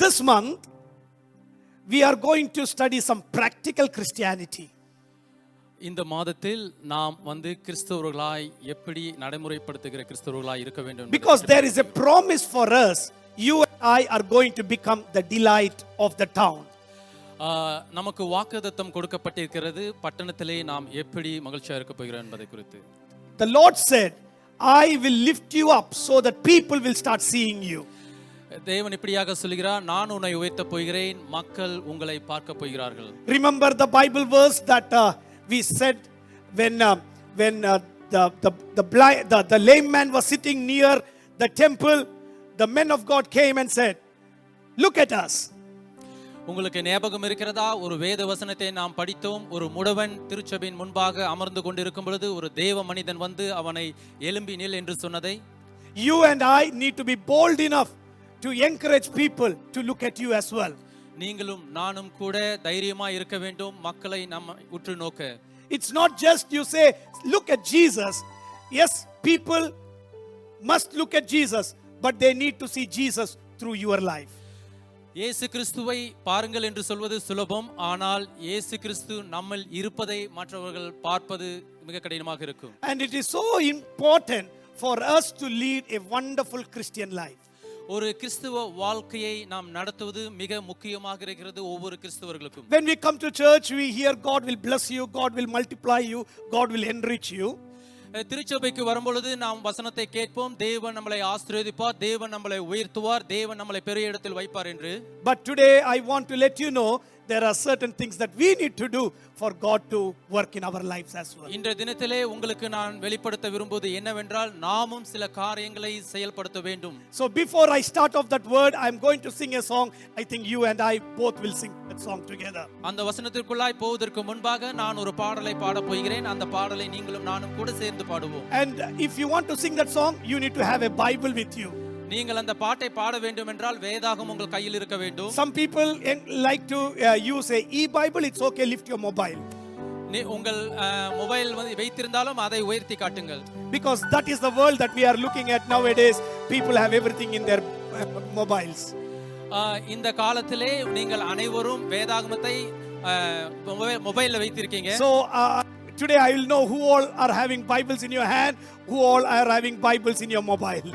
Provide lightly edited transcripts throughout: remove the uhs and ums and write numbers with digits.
This month, we are going to study some practical Christianity. இந்த மாதத்தில் நாம் கிறிஸ்தவர்களாய் எப்படி நடைமுறைப்படுத்துகிற கிறிஸ்தவர்களாய் இருக்க வேண்டும் Because there is a promise for us, you and I are going to become the delight of the town. நமக்கு வாக்குத்தத்தம் கொடுக்கப்பட்டிருக்கிறது பட்டணத்திலே நாம் எப்படி மகிழ்ச்சியா இருக்க போகிறோம் என்பதை குறித்து. The Lord said, I will lift you up so that people will start seeing you. தேவன் இப்படியாக சொல்கிறார், நான் உன்னை உயர்த்த போகிறேன், மக்கள் உங்களை பார்க்க போகிறார்கள். Remember the Bible verse that we said when the lame man was sitting near the temple, the men of God came and said, look at us. உங்களுக்கு ஞாபகம் இருக்கிறதா? ஒரு வேத வசனத்தை நாம் படித்தோம். ஒரு முடவன் திருச்சபையின் முன்பாக அமர்ந்து கொண்டிருக்கும் பொழுது ஒரு தேவ மனிதன் அவனை எழும்பி நில் என்று சொன்னதை. You and I need to be bold enough to encourage people to look at you as well. நீங்களும் நானும் கூட தைரியமா இருக்க வேண்டும், மக்களை நம்ம உற்று நோக்க. It's not just you say look at Jesus. Yes, people must look at Jesus, but they need to see Jesus through your life. இயேசு கிறிஸ்துவை பாருங்கள் என்று சொல்வது சுலபம், ஆனால் இயேசு கிறிஸ்து நம்மில் இருப்பதை மற்றவர்கள் பார்ப்பது மிக கடினமாக இருக்கும். And it is so important for us to lead a wonderful Christian life. ஒரு கிறிஸ்துவ வாழ்க்கையை நாம் நடத்துவது மிக முக்கியமாக இருக்கிறது ஒவ்வொரு கிறிஸ்தவர்களுக்கும். When we come to church, we hear God will bless you, God will multiply you, God will enrich you. திருச்சபைக்கு வரும்பொழுது நாம் வசனத்தை கேட்போம், தேவன் நம்மளை ஆசீர்வதிப்பார், தேவன் நம்மளை உயர்த்துவார், தேவன் நம்மளை பெரிய இடத்தில் வைப்பார் என்று. But today I want to let you know there are certain things that we need to do for God to work in our lives as well. இன்றைய தினத்திலே உங்களுக்கு நான் வெளிப்படுத்த விரும்புவது என்னவென்றால், நாமும் சில காரியங்களை செயல்படுத்த வேண்டும். So before I start off that word, I am going to sing a song. I think you and I both will sing that song together. அந்த வசனத்திற்குள்ளாய் போவதற்கு முன்பாக நான் ஒரு பாடலை பாடப் போகிறேன். அந்த பாடலை நீங்களும் நானும் கூட சேர்ந்து பாடுவோம். And if you want to sing that song, you need to have a Bible with you. நீங்கள் அந்த பாட்டை பாட வேண்டும் என்றால் வேதாகம் உங்கள் கையில் இருக்க வேண்டும். Some people like to use a e-Bible. It's okay, lift your mobile. உங்கள் மொபைல் வைத்திருந்தாலும் அதை உயர்த்தி காட்டுங்கள். Because that is the world that we are looking at nowadays. People have everything in their mobiles. இந்த காலத்திலே நீங்கள் அனைவரும் வேதாகமத்தை மொபைல்ல வைத்திருக்கீங்க. So today I will know who all are having Bibles in your hand, who all are having Bibles in your mobile.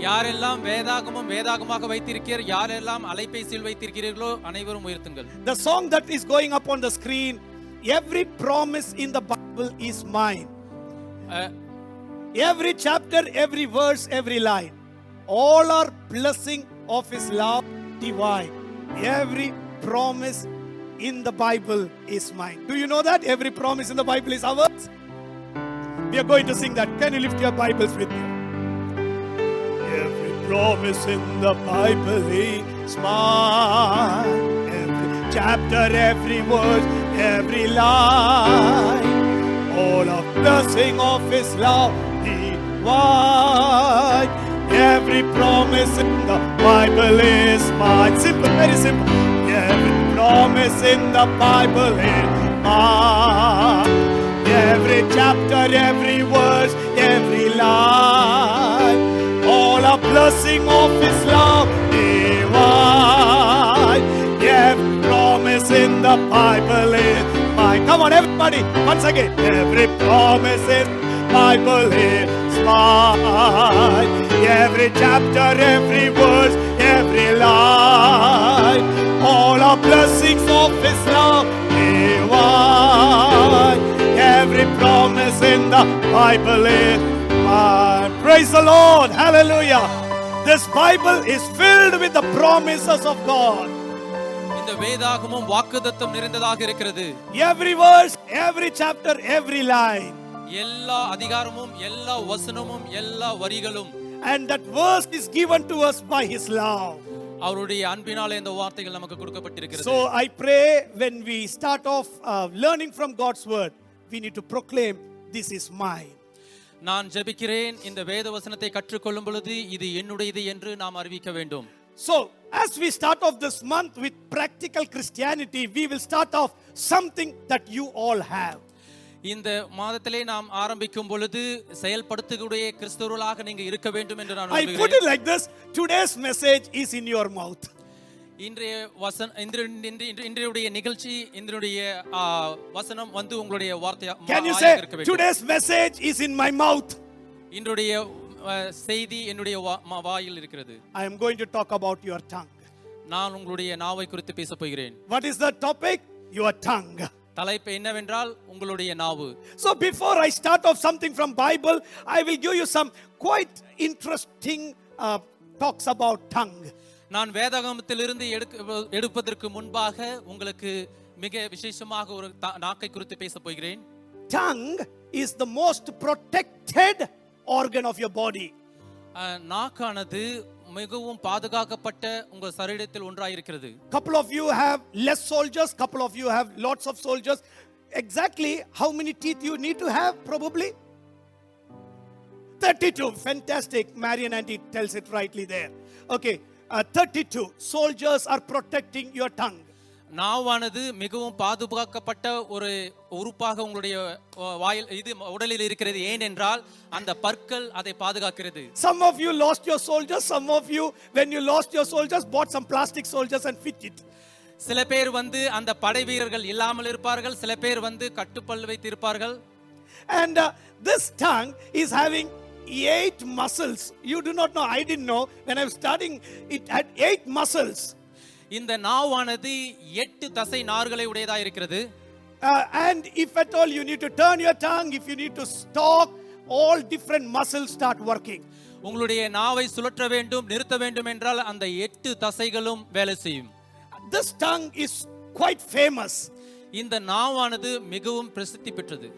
யாரெல்லாம் வேதாகமம் வேதாகமாக வைத்திருக்கிறீர், யாரெல்லாம் அலைபேசியில் வைத்திருக்கிறீர்களோ அனைவரும் உயர்த்துங்கள். The song that is going up on the screen, every promise in the Bible is mine. Every chapter, every verse, every line, all are blessing of His love divine. Every promise in the Bible is mine. Do you know that every promise in the Bible is ours? We are going to sing that. Can you lift your Bibles with me? Every promise in the Bible is mine. Every chapter, every verse, every line, all of blessing of His love divine. Every promise in the Bible is mine. Simple, very simple. Every promise in the Bible is mine. Every chapter, every verse, every line, all a blessing of His love divine. Every promise in the Bible is mine. Come on, everybody, once again. Every promise in the Bible is mine. Every chapter, every verse, every line, all a blessings of His love divine. Every promise in the Bible is mine. Praise the Lord. Hallelujah. This Bible is filled with the promises of God. இந்த வேதாகமம் வாக்குத்தத்தம் நிறைந்ததாக இருக்கிறது. Every verse, every chapter, every line. எல்லா அதிகாரமும் எல்லா வசனமும் எல்லா வரிகளும். And that verse is given to us by His love. அவருடைய அன்பினாலே இந்த வார்த்தைகள் நமக்கு கொடுக்கப்பட்டிருக்கிறது. So I pray when we start off learning from God's word, we need to proclaim this is mine. நான் ஜெபிக்கிறேன், இந்த வேத வசனத்தை கற்றுக்கொள்ளும் பொழுது இது என்னுடையது என்று நாம் அறிவிக்க வேண்டும். So as we start off this month with practical Christianity, we will start off something that you all have. இந்த மாதத்திலே நாம் ஆரம்பிக்கும் பொழுது செயல்படுத்தக்கூடிய கிறிஸ்தவர்களாக நீங்க இருக்க வேண்டும் என்று நான் I put it like this, today's message is in your mouth. இன்றைய இன்றைய நிகழ்ச்சி இன்றைய வசனம் வந்து உங்களுடைய வார்த்தையா Can you வாயாக say, இருக்க வேண்டும். today's message is in my mouth? இன்றைய செய்தி என்னுடைய வாயில் இருக்கிறது. I am going to talk about your tongue. நான் உங்களுடைய நாவை குறித்து பேச போகிறேன். What is the topic? Your tongue. தலைப்பு என்னவென்றால் உங்களுடைய நாவு. So before I start off something from Bible, I will give you some quite interesting talks about tongue. நான் வேதாகமத்திலிருந்து எடுப்பதற்கு முன்பாக உங்களுக்கு மிக விசேஷமாக ஒரு நாக்கை குறித்து பேச போகிறேன். Tongue is the most protected organ of your body. நாக்கானது மிகவும் பாதுகாக்கப்பட்ட உங்கள் சரீரத்தில் ஒன்றாயிருக்கிறது. Couple of you have less soldiers, couple of you have lots of soldiers. Exactly how many teeth you need to have? Probably 32. Fantastic. Marian Auntie tells it rightly there. Okay, 32 soldiers are protecting your tongue. நாவானது மிகவும் பாதுகாக்கப்பட்ட ஒரு உறுப்பாக உங்களுடைய வாயில் உடலில் இருக்கிறது. ஏனென்றால் அந்த பற்கள் அதை பாதுகாக்கிறது. Some of you lost your soldiers. Some of you, when you lost your soldiers, bought some plastic soldiers and fit it. சில பேர் வந்து அந்த படை வீரர்கள் இல்லாமல் இருப்பார்கள். சில பேர் வந்து கட்டுப்பல் வைத்திருப்பார்கள். And this tongue is having 8 muscles. You do not know. I didn't know. When I was studying, it had 8 muscles. இந்த நாவானது 8 தசை நார்களை உடையதா இருக்கிறது. And if at all you need to turn your tongue, if you need to talk, all different muscles start working. உங்களுடைய நாவை சுழற்ற வேண்டும், நிறுத்த வேண்டும் என்றால் அந்த 8 தசைகளும் வேலை செய்யும். This tongue is quite famous. இந்த நாவானது மிகவும் பிரசித்தி பெற்றது.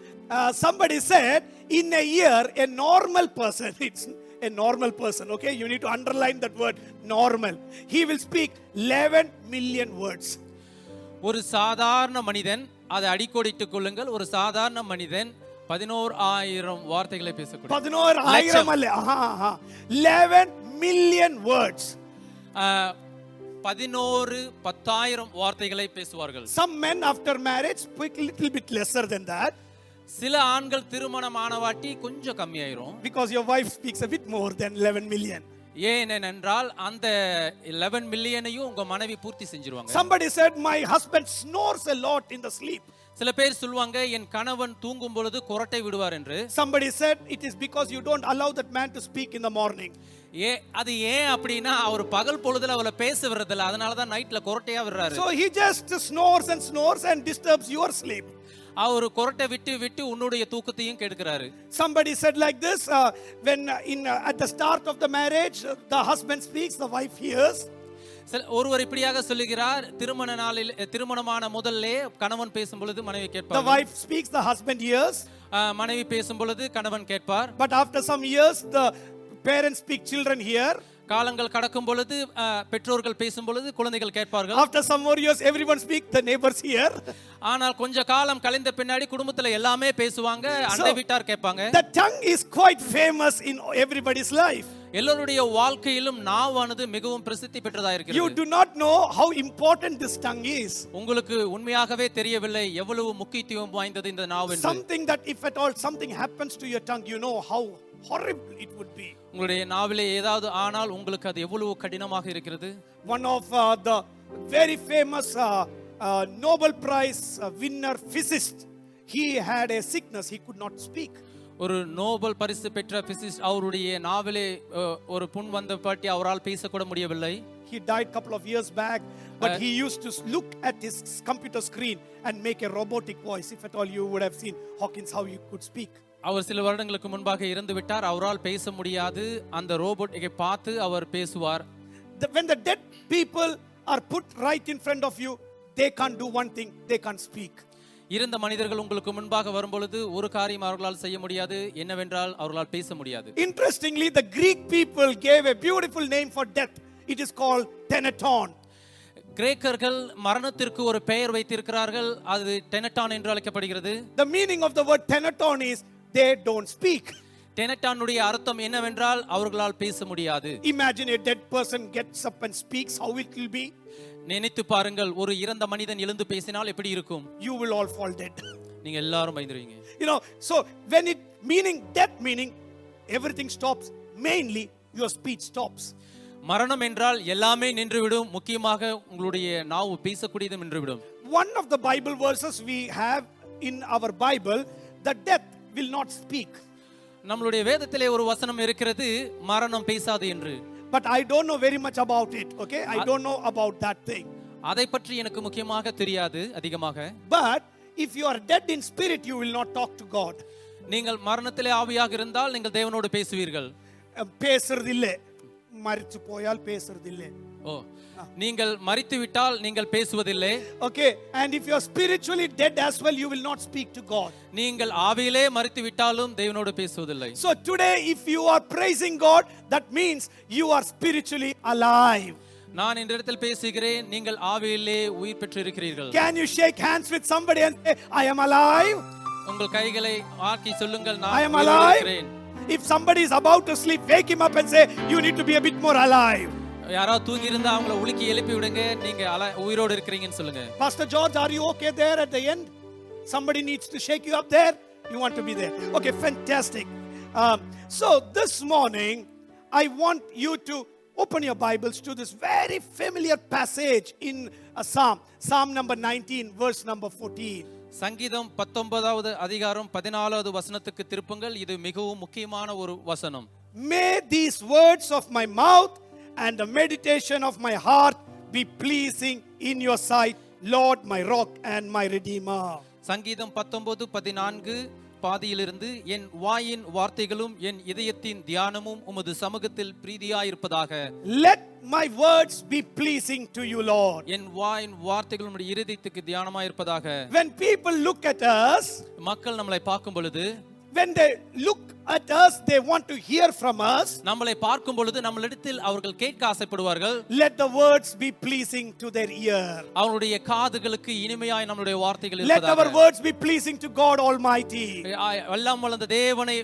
Somebody said, in a year, a normal person, it's a normal person, okay? You need to underline that word, normal. He will speak 11 million words. ஒரு சாதாரண மனிதன், அதை அடிக்கோடிட்டுக் கொள்ளுங்கள், ஒரு சாதாரண மனிதன் 11,000 வார்த்தைகளை பேசக்கூடிய 11,000 அல்ல, 11 million words. 10,000 வார்த்தைகளை பேசுவார்கள். Some men after marriage speak a little bit lesser than that. சில ஆண்கள் திருமணமானவாட்டி கொஞ்சம் கம்மியாயிரும். Because your wife speaks a bit more than 11 million. ஏனென்றால் அந்த 11 மில்லியனையும் உங்க மனைவி பூர்த்தி செஞ்சிருவாங்க. Somebody said, my husband snores a lot in the sleep. சில பேர் சொல்வாங்க என் கணவன் தூங்கும் பொழுது கொரட்டை விடுவார் என்று. Somebody said, it is because you don't allow that man to speak in the morning. அது ஏன் அப்படினா அவர் பகல் பொழுதுல அவளை பேச விடுறதில்ல, அதனால தான் நைட்ல கொரட்டையா விடுறாரு. So he just snores and disturbs your sleep. அவர் கொரட்டை விட்டு உன்னுடைய தூக்கத்தையும் கெடுக்கிறாரு. Somebody said like this, when at the start of the marriage, the husband speaks, the wife hears. ஒருவர் இப்படியாக சொல்லுகிறார், திருமணமான முதல்ல கணவன் பேசும் பொழுது மனைவி கேட்பார். The wife speaks, the husband hears. மனைவி பேசும் பொழுது கணவன் கேட்பார். But after some years, the parents speak, children hear. காலங்கள் கடக்கும் பொழுது பெற்றோர்கள் பேசும் பொழுது குழந்தைகள் கேட்பார்கள். After some more years, everyone speak, the neighbors hear. ஆனால் கொஞ்ச காலம் கழிந்த பின்னாடி குடும்பத்துல எல்லாமே பேசுவாங்க, அண்டை வீட்டார் கேட்பாங்க. The tongue is quite famous in everybody's life. எல்லாருடைய வாழ்க்கையிலும் நாவானது மிகவும் பிரசித்தி பெற்றதா இருக்கிறது. You do not know how important this tongue is. உங்களுக்கு உண்மையாகவே தெரியவில்லை எவ்வளவு முக்கியத்துவம் வாய்ந்தது இந்த நாவு என்று. Something that if at all something happens to your tongue, you know how horrible it would be. உங்களுடைய நாவிலே ஏதாவது ஆனால் உங்களுக்கு அது எவ்வளவு கடினமாக இருக்கிறது. One of the very famous Nobel Prize winner physicist, he had a sickness, he could not speak. ஒரு நோபல் பரிசு பெற்ற பிசிஸ்ட், அவருடைய நாவிலே ஒரு புண் வந்த பாட்டி அவரால் பேசக்கூட முடியவில்லை. He died couple of years back, but he used to look at his computer screen and make a robotic voice. If at all you would have seen Hawkins how he could speak. அவர் சில வருடங்களுக்கு முன்பாக இறந்து விட்டார். அவரால் பேச முடியாது. அந்த ரோபோட்டை பார்த்து அவர் பேசுவார். When the dead people are put right in front of you, they can't do one thing, they can't speak. இறந்த மனிதர்கள் உங்களுக்கு முன்பாக வரும் பொழுது ஒரு காரியம் அவர்களால் செய்ய முடியாது, என்னவென்றால் அவர்களால் பேச முடியாது. Interestingly, the Greek people gave a beautiful name for death. It is called teneton. கிரேக்கர்கள் மரணத்திற்கு ஒரு பெயர் வைத்திருக்கிறார்கள், அது டெனட்டான் என்று அழைக்கப்படுகிறது. The meaning of the word teneton is they don't speak. டெனட்டானுடைய அர்த்தம் என்னவென்றால் அவர்களால் பேச முடியாது. Imagine a dead person gets up and speaks, how it will be. நினைத்து பாருங்கள், ஒரு இறந்த மனிதன் எழுந்து பேசினால் எப்படி இருக்கும்? You will all fall dead. நீங்க எல்லாரும் பயந்துருவீங்க. You know, so when it meaning death meaning everything stops, mainly your speech stops. மரணம் என்றால் எல்லாமே நின்றுவிடும், முக்கியமாக உங்களுடைய நாவு பேசக்கூடியதும் நின்றுவிடும். One of the Bible verses we have in our Bible, the death will not speak. நம்மளுடைய வேதத்திலே ஒரு வசனம் இருக்கிறது, மரணம் பேசாது என்று. But I don't know very much about it, okay? I don't know about that thing. அதை பற்றி எனக்கு முக்கியமாக தெரியாது அதிகமாக. But if you are dead in spirit, you will not talk to God. நீங்கள் மரணத்திலே ஆவியாக இருந்தால் நீங்கள் தேவனோடு பேசுவீர்கள். பேசுறதில்லை, மரிச்சு போயால் பேசுறதில்லை. ஓ, நீங்கள் மரித்து விட்டால் நீங்கள் பேசுவதில்லை. Okay, and if you are spiritually dead as well, you will not speak to God. நீங்கள் ஆவியிலே மரித்து விட்டாலும் தேவனோடு பேசுவதில்லை. So today if you are praising God, that means you are spiritually alive. நான் இந்த இடத்தில் பேசுகிறேன், நீங்கள் ஆவியிலே உயிர் பெற்று இருக்கிறீர்கள். Can you shake hands with somebody and say, I am alive? உங்கள் கைகளை ஆக்கி சொல்லுங்கள், I am நான் alive. இருக்கிறேன். If somebody is about to sleep, wake him up and say, you need to be a bit more alive. யாராவது தூங்கி இருந்தா அவங்கள உலுக்கி எழுப்பி விடுங்க, நீங்க உயிரோடு இருக்கிறீங்கன்னு சொல்லுங்க. Pastor George, are you okay there at the end? Somebody needs to shake you up there. You want to be there? Okay, fantastic. So this morning, I want you to open your Bibles to this very familiar passage in a Psalm. Psalm number 19, verse number 14. சங்கீதம் 19வது அதிகாரம் 14வது வசனத்துக்கு திருப்புங்கள். இது மிகவும் முக்கியமான ஒரு வசனம். May these words of my mouth and the meditation of my heart be pleasing in your sight, Lord, my rock and my redeemer. சங்கீதம் 19:14 பாதியிலிருந்து, என் வாயின் வார்த்தைகளும் என் இதயத்தின் தியானமும் உமது சமூகத்தில் பிரீதியாயிருப்பதாக. Let my words be pleasing to you, Lord. என் வாயின் வார்த்தைகள் உம்முடைய இதயத்துக்கு தியானமாயிருப்பதாக. When people look at us, மக்கள் நம்மளை பார்க்கும் பொழுது, when they look at us, they want to hear from us. நம்மளை பார்க்கும் பொழுது நம்மளிடத்தில் அவர்கள் கேட்க ஆசைப்படுவார்கள். Let the words be pleasing to their ear. அவருடைய காதுகளுக்கு இனிமையாய் நம்மளுடைய வார்த்தைகள் Let இருப்பதாக. our words be pleasing to God Almighty. எல்லாம் வளர்ந்த தேவனை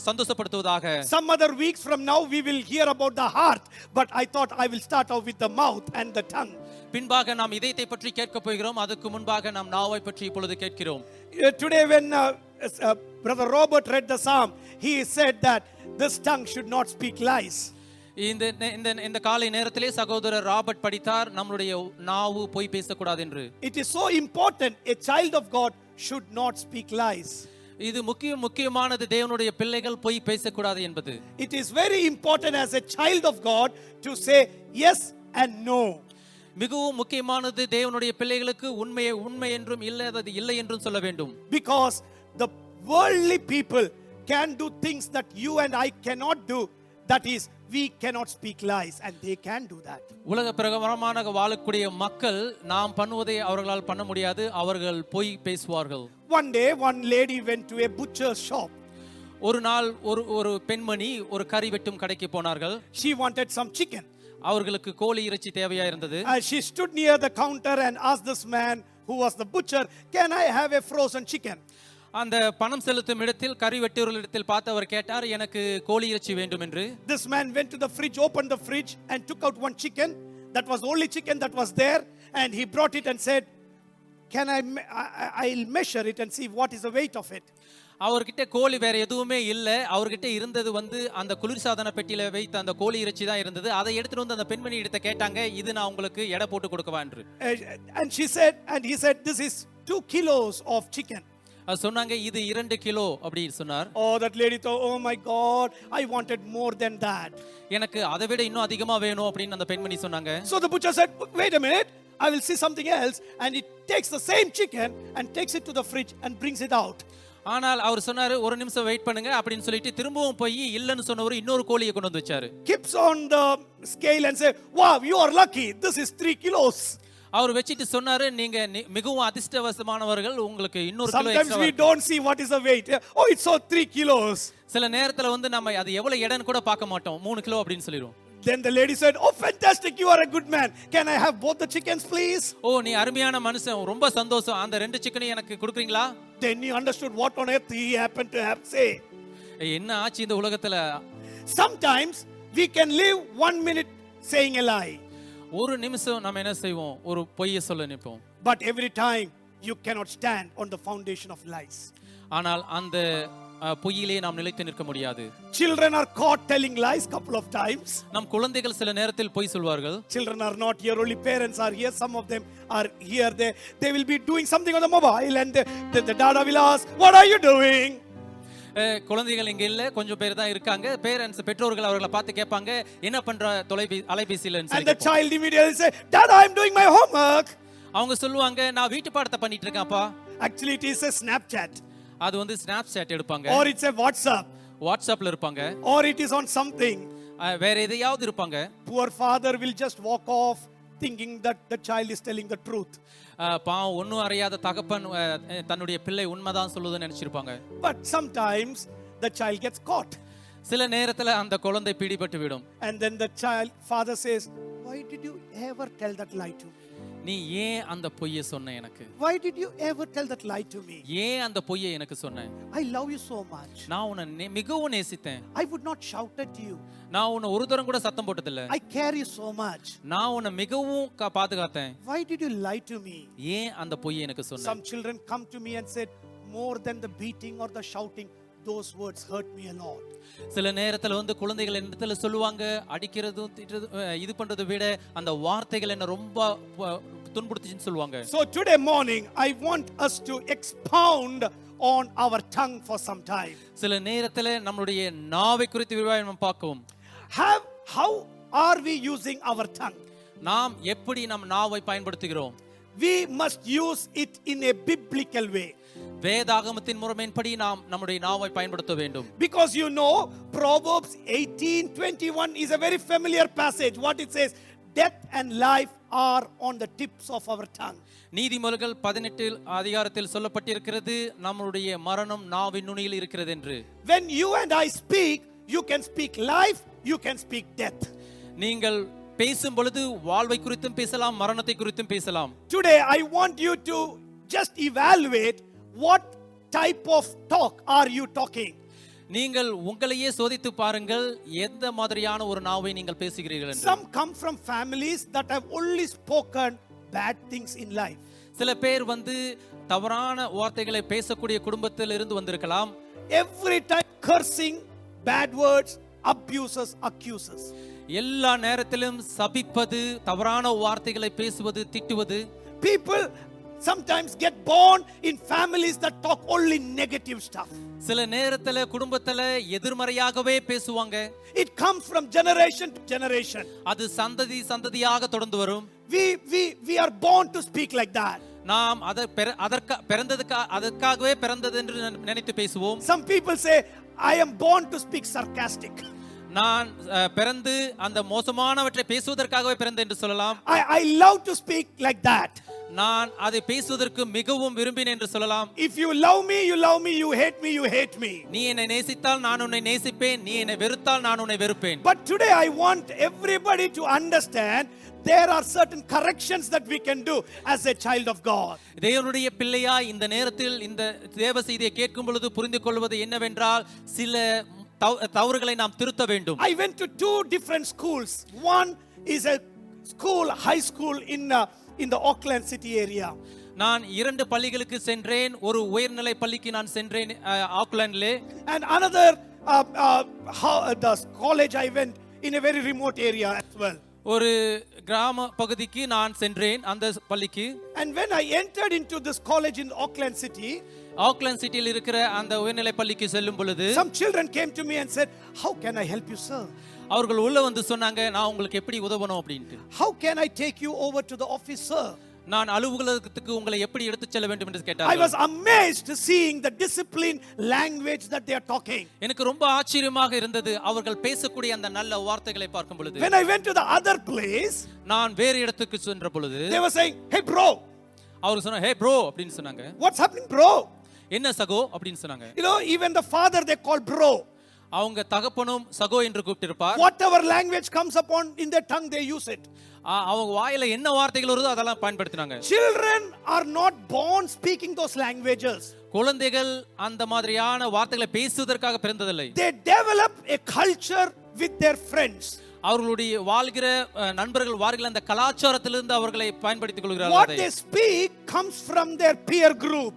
சந்தோஷப்படுத்துவதாக. Some other weeks from now we will hear about the heart, but I thought I will start off with the mouth and the tongue. பின்பாக நாம் இதயத்தை பற்றி கேட்க போகிறோம், அதுக்கு முன்பாக நாம் நாவை பற்றி இப்பொழுது கேட்கிறோம். Today when Brother Robert read the psalm, he said that this tongue should not speak lies. இந்த காலை நேரத்திலே சகோதரர் ராபர்ட் படித்தார், நம்மளுடைய நாவு பொய் பேசக்கூடாது என்று. It is so important, a child of God should not speak lies. இது முக்கியமானது, தேவனுடைய பிள்ளைகள் பொய் பேசக்கூடாது என்பது. It is very important as a child of God to say yes and no. மிகவும் முக்கியமானது தேவனுடைய பிள்ளைகளுக்கு உண்மை என்றும் இல்லை என்றும் சொல்ல வேண்டும். Because the worldly people can do things that you and I cannot do. That is, we cannot speak lies and they can do that. உலக பிரகாரமாக வாழக்கூடிய மக்கள் நாம் பண்ணுவதை அவர்களால் பண்ண முடியாது, அவர்கள் பொய் பேசுவார்கள். One day one lady went to a butcher's shop. ஒரு நாள் ஒரு பெண்மணி ஒரு கறி வெட்டும் கடைக்கு போனார்கள். She wanted some chicken. அவர்களுக்கு கோழி இறைச்சி தேவையா இருந்தது. She stood near the counter and asked this man who was the butcher, can I have a frozen chicken? அந்த பணம் செலுத்தும் இடத்தில் கறி வெட்டுவர்களிடத்தில் பார்த்து அவர் கேட்டார், எனக்கு கோழி இறைச்சி வேண்டும் என்று. This man went to the fridge, opened the fridge and took out one chicken. That was the only chicken that was there, and he brought it and said, can I'll measure it and see what is the weight of it. அவர்கிட்ட கோழி வேற எதுவுமே இல்ல, அவர்கிட்ட இருந்தது அந்த குளிர்சாதன பெட்டியில வைத்த அந்த கோழி இறைச்சி தான் இருந்தது. அதை எடுத்துட்டு வந்து அந்த பெண்மணி இடத்தை கேட்டாங்க, இது நான் உங்களுக்கு எடை போட்டு கொடுக்கவா என்று. And he said this is 2 kilos of chicken. சொன்னாங்க இது 2 கிலோ அப்படி சொன்னார். Oh, that lady thought, oh my God, I wanted more than that. எனக்கு அதை விட இன்னும் அதிகமா வேணும் அப்படின்னு அந்த பெண்மணி சொன்னாங்க. So the butcher said, wait a minute, I will see something else, and he takes the same chicken and takes it to the fridge and brings it out. ஆனால் அவர் சொன்னாரு, ஒரு நிமிஷம் வெயிட் பண்ணுங்க அப்படின்னு சொல்லிட்டு திரும்பவும் போய் இல்லன்னு சொன்னவர் இன்னொரு கோழியை கொண்டு வந்து வச்சாரு. Keeps on the scale and say, wow, you are lucky, this is 3 kilos. அவர் வெச்சிட்டு சொன்னாரு, நீங்க மிகவும் அதிர்ஷ்டவசமானவர்கள், உங்களுக்கு இன்னொரு kilo extra. Sometimes we don't see what is the weight. Oh, it's so 3 kilos. சில நேரத்துல நம்ம அது எவ்வளவு எடைன்னு கூட பார்க்க மாட்டோம், 3 கிலோ அப்படின்னு சொல்லிடுவோம். Then the lady said, oh fantastic, you are a good man, can I have both the chickens please? ஓ, நீ அருமையான மனுஷன், ரொம்ப சந்தோஷம், அந்த 2 சிக்கனையும் எனக்கு கொடுக்குறீங்களா? Then he understood what on earth he happened to have say. என்ன ஆச்சு இந்த உலகத்துல? Sometimes we can live 1 minute saying a lie. ஒரு நிமிஷம் நாம என்ன செய்வோம், ஒரு பொய்யை சொல்ல நினைப்போம். But every time you cannot stand on the foundation of lies. ஆனால் பொய்யிலே நாம் நிலைத்து நிற்க முடியாது. Children are caught telling lies couple of times. நம் குழந்தைகள் சில நேரத்தில் பொய் சொல்வார்கள். Children are not here, only parents are here. Some of them are here. They will be doing something on the mobile and the dada will ask, what are you doing? குழந்தைகள் இங்க இல்ல, கொஞ்சம் பேர் தான் இருக்காங்க. பேரண்ட்ஸ் பெற்றோர்கள் அவர்களை பார்த்து கேட்பாங்க, என்ன பண்ற அலைபேசியில. And the child immediately say, Dada, I am doing my homework. அவங்க சொல்லுவாங்க, நான் வீட்டு பாடத்தை பண்ணிட்டு இருக்கேன்ப்பா. Actually it is a Snapchat. அது வந்து ஸ்னாப்சாட் எடுப்பாங்க. Or it's a WhatsApp. வாட்ஸ்அப்ல இருப்பாங்க. Or it is on something. வேற எதையாவது இருப்பாங்க. Poor father will just walk off thinking that the child is telling the truth. பாவம் ஒண்ணும் அறியாத தகப்பன் தன்னுடைய பிள்ளை உண்மைதான் சொல்லுதுன்னு நினைச்சிருப்பாங்க. But sometimes the child gets caught. சில நேரத்துல அந்த குழந்தை பிடிபட்டு விடும். And then the father says, why did you ever tell that lie to me? நீ ஏன் அந்த பொய்யை சொன்ன எனக்கு? Why did you ever tell that lie to me? ஏன் அந்த பொய்யை எனக்கு சொன்ன? I love you so much. நான் உன்னை மிகவும் நேசித்தேன். I would not shout at you. நான் உன்னை ஒரு தரம் கூட சத்தம் போட்டதில்லை. I care you so much. நான் உன்னை மிகவும் பாதுகாத்தேன். Why did you lie to me? ஏன் அந்த பொய்யை எனக்கு சொன்ன? Some children come to me and said, more than the beating or the shouting, those words hurt me a lot. சில நேரத்துல வந்து குழந்தைகள் என்னத்துல சொல்லுவாங்க, அடிக்கிறதும் இது பண்றதை விட அந்த வார்த்தைகள் என்ன ரொம்ப துன்புறுத்துச்சுன்னு சொல்லுவாங்க. So today morning I want us to expound on our tongue for some time. சில நேரத்துல நம்மளுடைய நாவை குறித்து விவாதம் பார்க்கவும். How are we using our tongue? நாம் எப்படி நம் நாவை பயன்படுத்துகிறோம்? We must use it in a biblical way. வேதாகமத்தின் முறைமையின்படி நாம் நம்முடைய நாவை பயன்படுத்த வேண்டும். Because you know Proverbs 18:21 is a very familiar passage. What it says, death and life are on the tips of our tongue. நீதிமொழிகள் 18 அதிகாரத்தில் சொல்லப்பட்டிருக்கிறது, நம்முடைய மரணம் நாவின் நுனியில் இருக்கிறது என்று. When you and I speak, you can speak life, you can speak death. நீங்கள் பேசும் பொழுது வாழ்வை குறித்தும் பேசலாம், மரணத்தை குறித்தும் பேசலாம். Today I want you to just evaluate what type of talk are you talking. நீங்கள் உங்களையே சோதித்து பாருங்கள், எந்த மாதிரியான ஒரு நாவை நீங்கள் பேசுகிறீர்கள் என்று. Some come from families that have only spoken bad things in life. சில பேர் வந்து தவறான வார்த்தைகளை பேசக்கூடிய குடும்பத்தில் இருந்து வந்திருக்கலாம். Every time cursing, bad words, abuses, accuses. எல்லா நேரத்திலும் சபிப்பது, தவறான வார்த்தைகளை பேசுவது, திட்டுவது. People sometimes get born in families that talk only negative stuff. சில நேரத்துல குடும்பத்துல எதிர்மறையாகவே பேசுவாங்க. It comes from generation to generation. அது சந்ததியாக தொடர்ந்து வரும். We are born to speak like that. நாம் அதற்காகவே பிறந்தது என்று நினைத்து பேசுவோம். Some people say, I am born to speak sarcastic. நான் பிறந்து அந்த மோசமானவற்றை பேசுவதற்காகவே பிறந்தேன் என்று சொல்லலாம். I love to speak like that. நான் அதை பேசுவதற்கு மிகவும் விரும்பினேன் என்று சொல்லலாம். If you love me, you love me. You hate me, you hate me. நீ என்னை நேசித்தால் நான் உன்னை நேசிப்பேன், நீ என்னை வெறுத்தால் நான் உன்னை வெறுப்பேன். But today I want everybody to understand there are certain corrections that we can do as a child of God. தேவனுடைய பிள்ளையா இந்த நேரத்தில் இந்த தேவ செய்தியை கேட்கும் பொழுது புரிந்து கொள்வது என்னவென்றால், சில தவறுகளை நாம் திருத்த வேண்டும். I went to two different schools. One is a school, high school in the Auckland city area. நான் இரண்டு பள்ளிகளுக்கு சென்றேன். ஒரு உயர்நிலை பள்ளிக்கு நான் சென்றேன் ஆக்லாந்திலே. And another the college I went in a very remote area as well. ஒரு கிராம பகுதிக்கு நான் சென்றேன் அந்த பள்ளிக்கு. And when I entered into this college in Auckland city, Auckland சிட்டியில் இருக்கிற அந்த உயர்நிலை பள்ளிக்கு செல்லும் பொழுது some children came to me and said, how can I help you, sir? அவர்கள் உள்ள வந்து சொன்னாங்க, நான் உங்களுக்கு எப்படி உதவணும் அப்படினு. How can I take you over to the office, sir? நான் அலுவலகத்துக்கு உங்களை எப்படி எடுத்துச் செல்ல வேண்டும் என்று கேட்டார்கள். I was amazed seeing the disciplined language that they are talking. எனக்கு ரொம்ப ஆச்சரியமாக இருந்தது அவர்கள் பேசக்கூடிய அந்த நல்ல வார்த்தைகளை பார்க்கும் பொழுது. When I went to the other place, நான் வேறு இடத்துக்கு சென்ற பொழுது they were saying, hey bro. அவர் சொன்னாங்க, hey bro அப்படினு சொன்னாங்க. What's happening bro? என்ன சகோ அப்படினு சொன்னாங்க. You know, even the father they call bro. அவங்க தகப்பனும் சகோ என்று கூப்பிட்டிருப்பார். Whatever language comes upon in their tongue they use it. அவங்க வாயில என்ன வார்த்தைகள் வருதோ அதெல்லாம் பயன்படுத்தினாங்க. Children are not born speaking those languages. குழந்தைகள் அந்த மாதிரியான வார்த்தைகளை பேசுவதற்காக பிறந்ததில்லை. They develop a culture with their friends. அவர்களுடைய வாழ்கிற நண்பர்கள் வாழ்கிற அந்த கலாச்சாரத்திலிருந்து அவர்களை பயன்படுத்திக் கொள்கிறார்கள். What they speak comes from their peer group.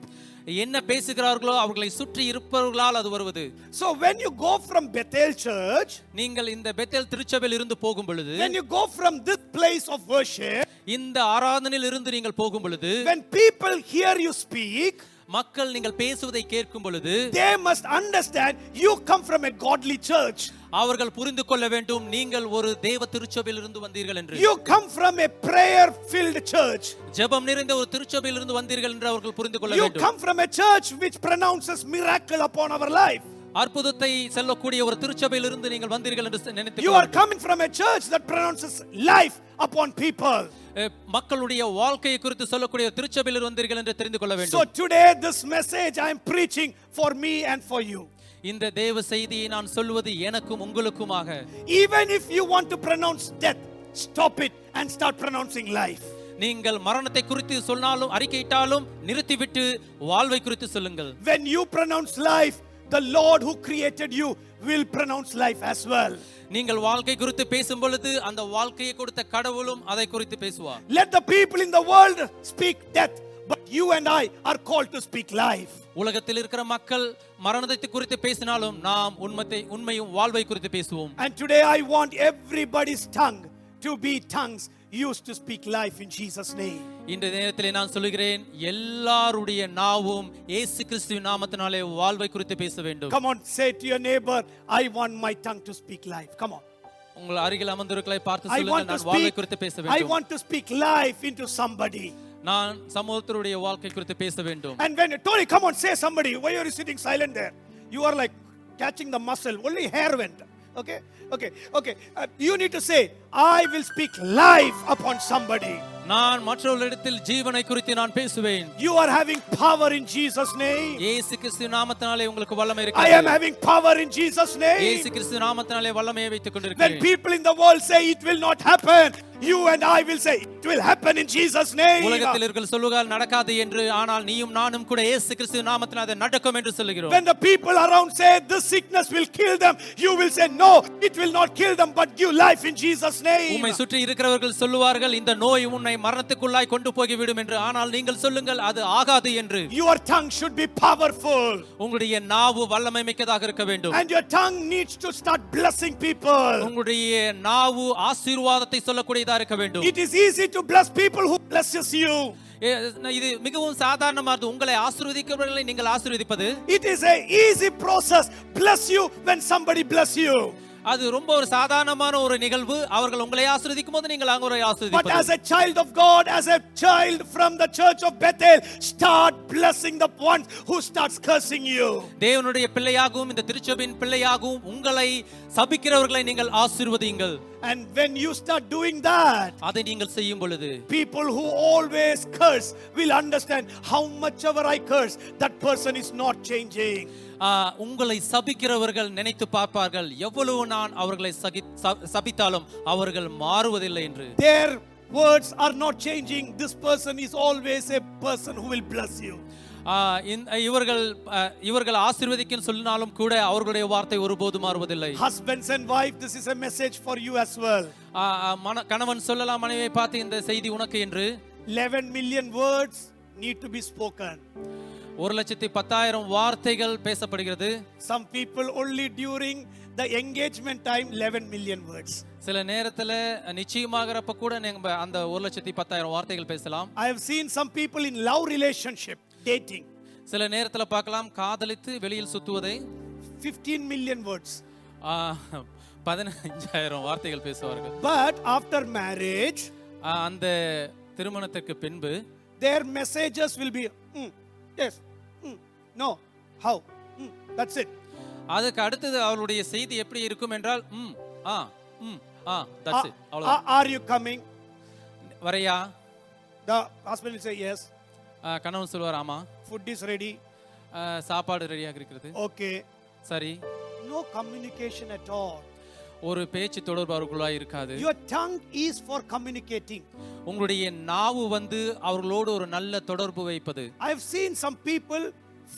என்ன பேசுகிறார்களோ அவர்களை சுற்றி இருப்பவர்களால் அது வருவது. So when you go from Bethel church, நீங்கள் இந்த பெத்தேல் திருச்சபையில் இருந்து போகும் பொழுது, when you go from this place of worship, இந்த ஆராதனையில் இருந்து நீங்கள் போகும் பொழுது, when people hear you speak, மக்கள் நீங்கள் பேசுவதை கேட்கும் பொழுது, they must understand you come from a godly church. அவர்கள் புரிந்து கொள்ள வேண்டும் நீங்கள் ஒரு தேவ திருச்சபையில் இருந்து வந்தீர்கள் என்று. You come from a prayer filled church. ஜெபம் நிறைந்த ஒரு திருச்சபையில் இருந்து வந்தீர்கள் என்று அவர்கள் புரிந்து கொள்ள You வேண்டும். come from a church which pronounces miracle upon our life. அற்புதத்தை சொல்லக்கூடிய ஒரு திருச்சபையில் இருந்து நீங்கள் வந்தீர்கள் என்று நினைத்து You are coming from a church that pronounces life upon people. மக்களுடைய வாழ்க்கையை குறித்து சொல்லக்கூடிய திருச்சபையில் வந்தீர்கள் என்று தெரிந்து கொள்ள வேண்டும். So today this message I am preaching for me and for you. இந்த தேவ செய்தியை நான் சொல்வது எனக்கும் உங்களுக்குமாக. Even if you want to pronounce death, stop it and start pronouncing life. நீங்கள் மரணத்தை குறித்து சொன்னாலும் அறிக்கையிட்டாலும் நிறுத்திவிட்டு வாழ்வை குறித்து சொல்லுங்கள். When you pronounce life, the Lord who created you will pronounce life as well. நீங்கள் வாழ்க்கை குறித்து பேசும் பொழுது அந்த வாழ்க்கையை கொடுத்த கடவுளும் அதை குறித்து பேசுவார். Let the people in the world speak death, but you and I are called to speak life. உலகத்தில் இருக்கிற மக்கள் மரணத்தை குறித்து பேசினாலும் நாம் உண்மையும் வாழ்வை குறித்து பேசுவோம். And today I want everybody's tongue to be tongues used to speak life in Jesus name. இந்த நேரத்திலே நான் சொல்கிறேன் எல்லாருடைய நாவும் இயேசு கிறிஸ்துவின் நாமத்தினாலே வாழ்வை குறித்து பேச வேண்டும். Come on, say to your neighbor, I want my tongue to speak life. Come on. உங்கள் அருகில் அமர்ந்திருக்கிறவர்களை பார்த்து சொல்லுங்க, நான் வாழ்வை குறித்து பேச I வேண்டும். want to speak life into somebody. நான் சமூகத்தினுடைய வாழ்க்கை குறித்து பேச வேண்டும். And when Tony, come on, say somebody. Why are you sitting silent there? You are like catching the muscle. Only hair went. Okay. You need to say, I will speak life upon somebody. நான் மற்றவர்களிடத்தில் ஜீவனை குறித்து நான் பேசுவேன். You are having power in Jesus name. இயேசு கிறிஸ்து நாமத்தினாலே உங்களுக்கு வல்லமை I இருக்கிறது. am having power in Jesus name. இயேசு கிறிஸ்து நாமத்தினாலே வல்லமையை வைத்துக் கொண்டிருக்கிறேன். When people in the world say it will not happen, you and I will say it will happen in Jesus name. உலகத்தில் இருக்கிற சொல்லுகால் நடக்காது என்று, ஆனால் நீயும் நானும் கூட இயேசு கிறிஸ்து நாமத்தினாலே அது நடக்கும் என்று சொல்லுகிறோம். When the people around say this sickness will kill them, you will say no, it will not kill them but give life in Jesus name. உம்மை சுற்றி இருக்கிறவர்கள் சொல்லுவார்கள் இந்த நோய் உன்னை மரணத்துக்குள்ளாய் கொண்டு போய்விடும் என்று, ஆனால் நீங்கள் சொல்லுங்கள் அது ஆகாது என்று. Your tongue should be powerful. உங்களுடைய நாவு வல்லமை மிக்கதாக இருக்க வேண்டும். And your tongue needs to start blessing people. உங்களுடைய நாவு ஆசீர்வாதத்தை சொல்லக்கூடியதா இருக்க வேண்டும். It is easy to bless people who blesses you. இது மிகவும் சாதாரணமானது. உங்களை ஆசீர்வதிக்கிறவர்களை நீங்கள் ஆசீர்வதிப்பது. It is a easy process. Bless you when somebody bless you. அது ரொம்ப ஒரு சாதாரணமான ஒரு நிகழ்வு. அவர்கள் உங்களை ஆசீர்வதிக்கும் போது நீங்கள் அவரை But ஆசீர்வதிப்பது. as a child of God, as a child from the church of Bethel, start blessing the ones who starts cursing you. தேவனுடைய பிள்ளையாகவும் இந்த திருச்சபையின் பிள்ளையாகவும் உங்களை சபிக்கிறவர்களை நீங்கள் ஆசீர்வதியுங்கள். And when you start doing that, அதை நீங்கள் செய்யும் பொழுது people who always curse will understand how much ever I curse, that person is not changing. உங்களை சபிக்கிறவர்கள் நினைத்து பார்ப்பார்கள், எவ்வளவு நான் அவர்களை சபித்தாலும் அவர்கள் மாறுவதில்லை என்று. Their words are not changing. This person is always a person who will bless you. இவர்கள் ஆசீர்வதிக்கும் சொன்னாலும் கூட அவர்களுடைய வார்த்தை ஒருபோதும் மாறுவதில்லை. Husbands and wife, this is a message for you as well. கணவன் சொல்லலாம் மனைவியை பார்த்து இந்த செய்தி உனக்கு என்று. 11 million words need to be spoken. 1,10,000 வார்த்தைகள் பேசப்படுகிறது. Some people only during the engagement time 11 million words. சில நேரத்துல நிச்சயமாகறப்ப கூட நீங்க அந்த 1,10,000 வார்த்தைகள் பேசலாம். I have seen some people in love relationship dating. சில நேரத்துல பார்க்கலாம் காதலித்து வெளியில் சுத்துவதை 15 million words. 15,000 வார்த்தைகள் பேசுவார்கள். But after marriage, அந்த திருமணத்திற்கு பின்பு their messages will be yes, no, how, that's it. அதுக்கு அடுத்தது அவளுடைய செய்தி எப்படி இருக்கும் என்றால் that's it. Are you coming? வரையா? The husband will say yes. கணவன் சொல்வார் ஆமா. Food is ready. சாப்பாடு ரெடியாக இருக்கிறது. Okay. சரி. No communication at all. ஒரு பேச்சு தொடர்பு அவர்களுக்குள்ளாய் இருக்காது. Your tongue is for communicating. உங்களுடைய நாவு அவர்களோடு ஒரு நல்ல தொடர்பு வைப்பது. I have seen some people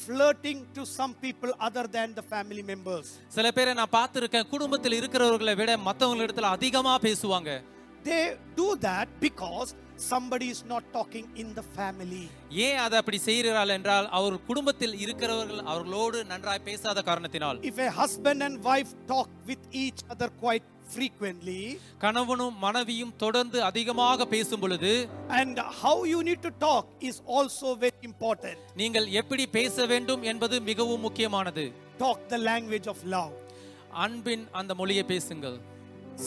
flirting to some people other than the family members. சில பேரை நான் பார்த்திருக்கேன், குடும்பத்தில் இருக்கிறவர்களை விட மற்றவங்களிடத்துல அதிகமா பேசுவாங்க. They do that because somebody is not talking in the family. ஏன் அதை அப்படி செய்கிறாள் என்றால் அவர் குடும்பத்தில் இருக்கிறவர்கள் அவர்களோடு நன்றாய் பேசாத காரணத்தினால். If a husband and wife talk with each other quite frequently, கணவனும் மனைவியும் தொடர்ந்து அதிகமாக பேசும் பொழுது, and how you need to talk is also very important. நீங்கள் எப்படி பேச வேண்டும் என்பது மிகவும் முக்கியமானது. Talk the language of love. அன்பின் அந்த மொழியை பேசுங்கள்.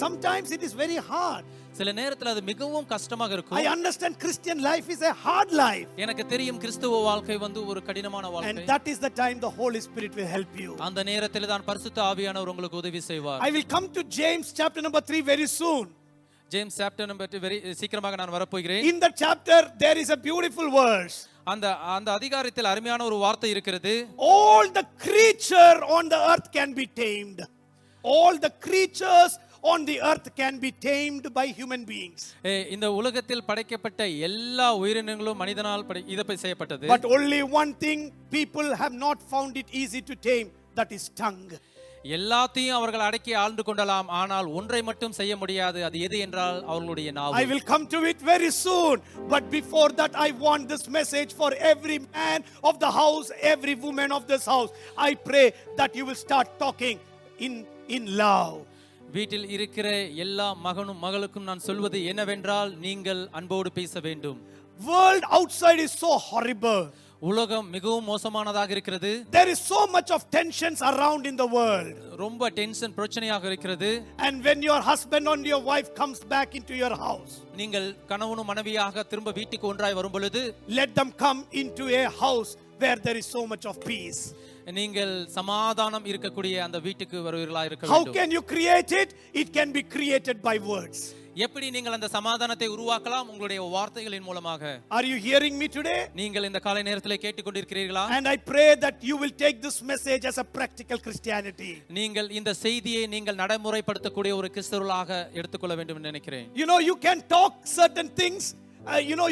Sometimes it is very hard. சில நேரத்தில் அது மிகவும் கஷ்டமாக இருக்கும். I understand Christian life is a hard life. எனக்கு தெரியும் கிறிஸ்துவ வாழ்க்கை வந்து ஒரு கடினமான வாழ்க்கை. And that is the time the Holy Spirit will help you. அந்த நேரத்தில் தான் பரிசுத்த ஆவியானவர் உங்களுக்கு உதவி செய்வார். I will come to James chapter number 3 very soon. James chapter number 2 very சீக்கிரமாக நான் வரப்போகிறேன். In the chapter there is a beautiful verse. அந்த அதிகாரத்தில் அருமையான ஒரு வார்த்தை இருக்கிறது. All the creature on the earth can be tamed. All the creatures on the earth can be tamed by human beings. இந்த உலகத்தில் படைக்கப்பட்ட எல்லா உயிரினங்களும் மனிதனால் இதை செய்யப்பட்டது. But only one thing people have not found it easy to tame, that is tongue. எல்லாத்தையும் அவர்கள் அடக்கி ஆழ்ந்து கொள்ளலாம், ஆனால் ஒன்றை மட்டும் செய்ய முடியாது. அது எது என்றால் அவர்களுடைய நாவு. I will come to it very soon, but before that I want this message for every man of the house, every woman of this house. I pray that you will start talking in love. வீட்டில் இருக்கிற எல்லா மகனும் மகளுக்கும் நான் சொல்வது என்னவென்றால், நீங்கள் அன்போடு பேச வேண்டும். World outside is so horrible. உலகம் மிகவும் மோசமானதாக இருக்கிறது. There is so much of tensions around in the world. ரொம்ப டென்ஷன் பிரச்சனையாக இருக்கிறது. And when your husband or your wife comes back into your house, நீங்கள் கணவனும் மனைவியாக திரும்ப வீட்டுக்கு ஒன்றாய் வரும் பொழுது, let them come into a house where there is so much of peace. நீங்கள் சமாதானம் இருக்கக்கூடிய அந்த வீட்டுக்கு வருவீர்களா இருக்க How வேண்டும். can you create it? It can be created by words. எப்படி நீங்கள் அந்த சமாதானத்தை உருவாக்கலாம்? உங்களுடைய வார்த்தைகளின் மூலமாக. Are you hearing me today? நீங்கள் இந்த காலை நேரத்திலே கேட்டுக்கொண்டிருக்கிறீர்களா? And I pray that you will take this message as a practical Christianity. நீங்கள் இந்த செய்தியை நீங்கள் நடைமுறைப்படுத்தக்கூடிய ஒரு கிறிஸ்தவர்களாக எடுத்துக்கொள்ள வேண்டும் என்று நினைக்கிறேன். You know, you can talk certain things.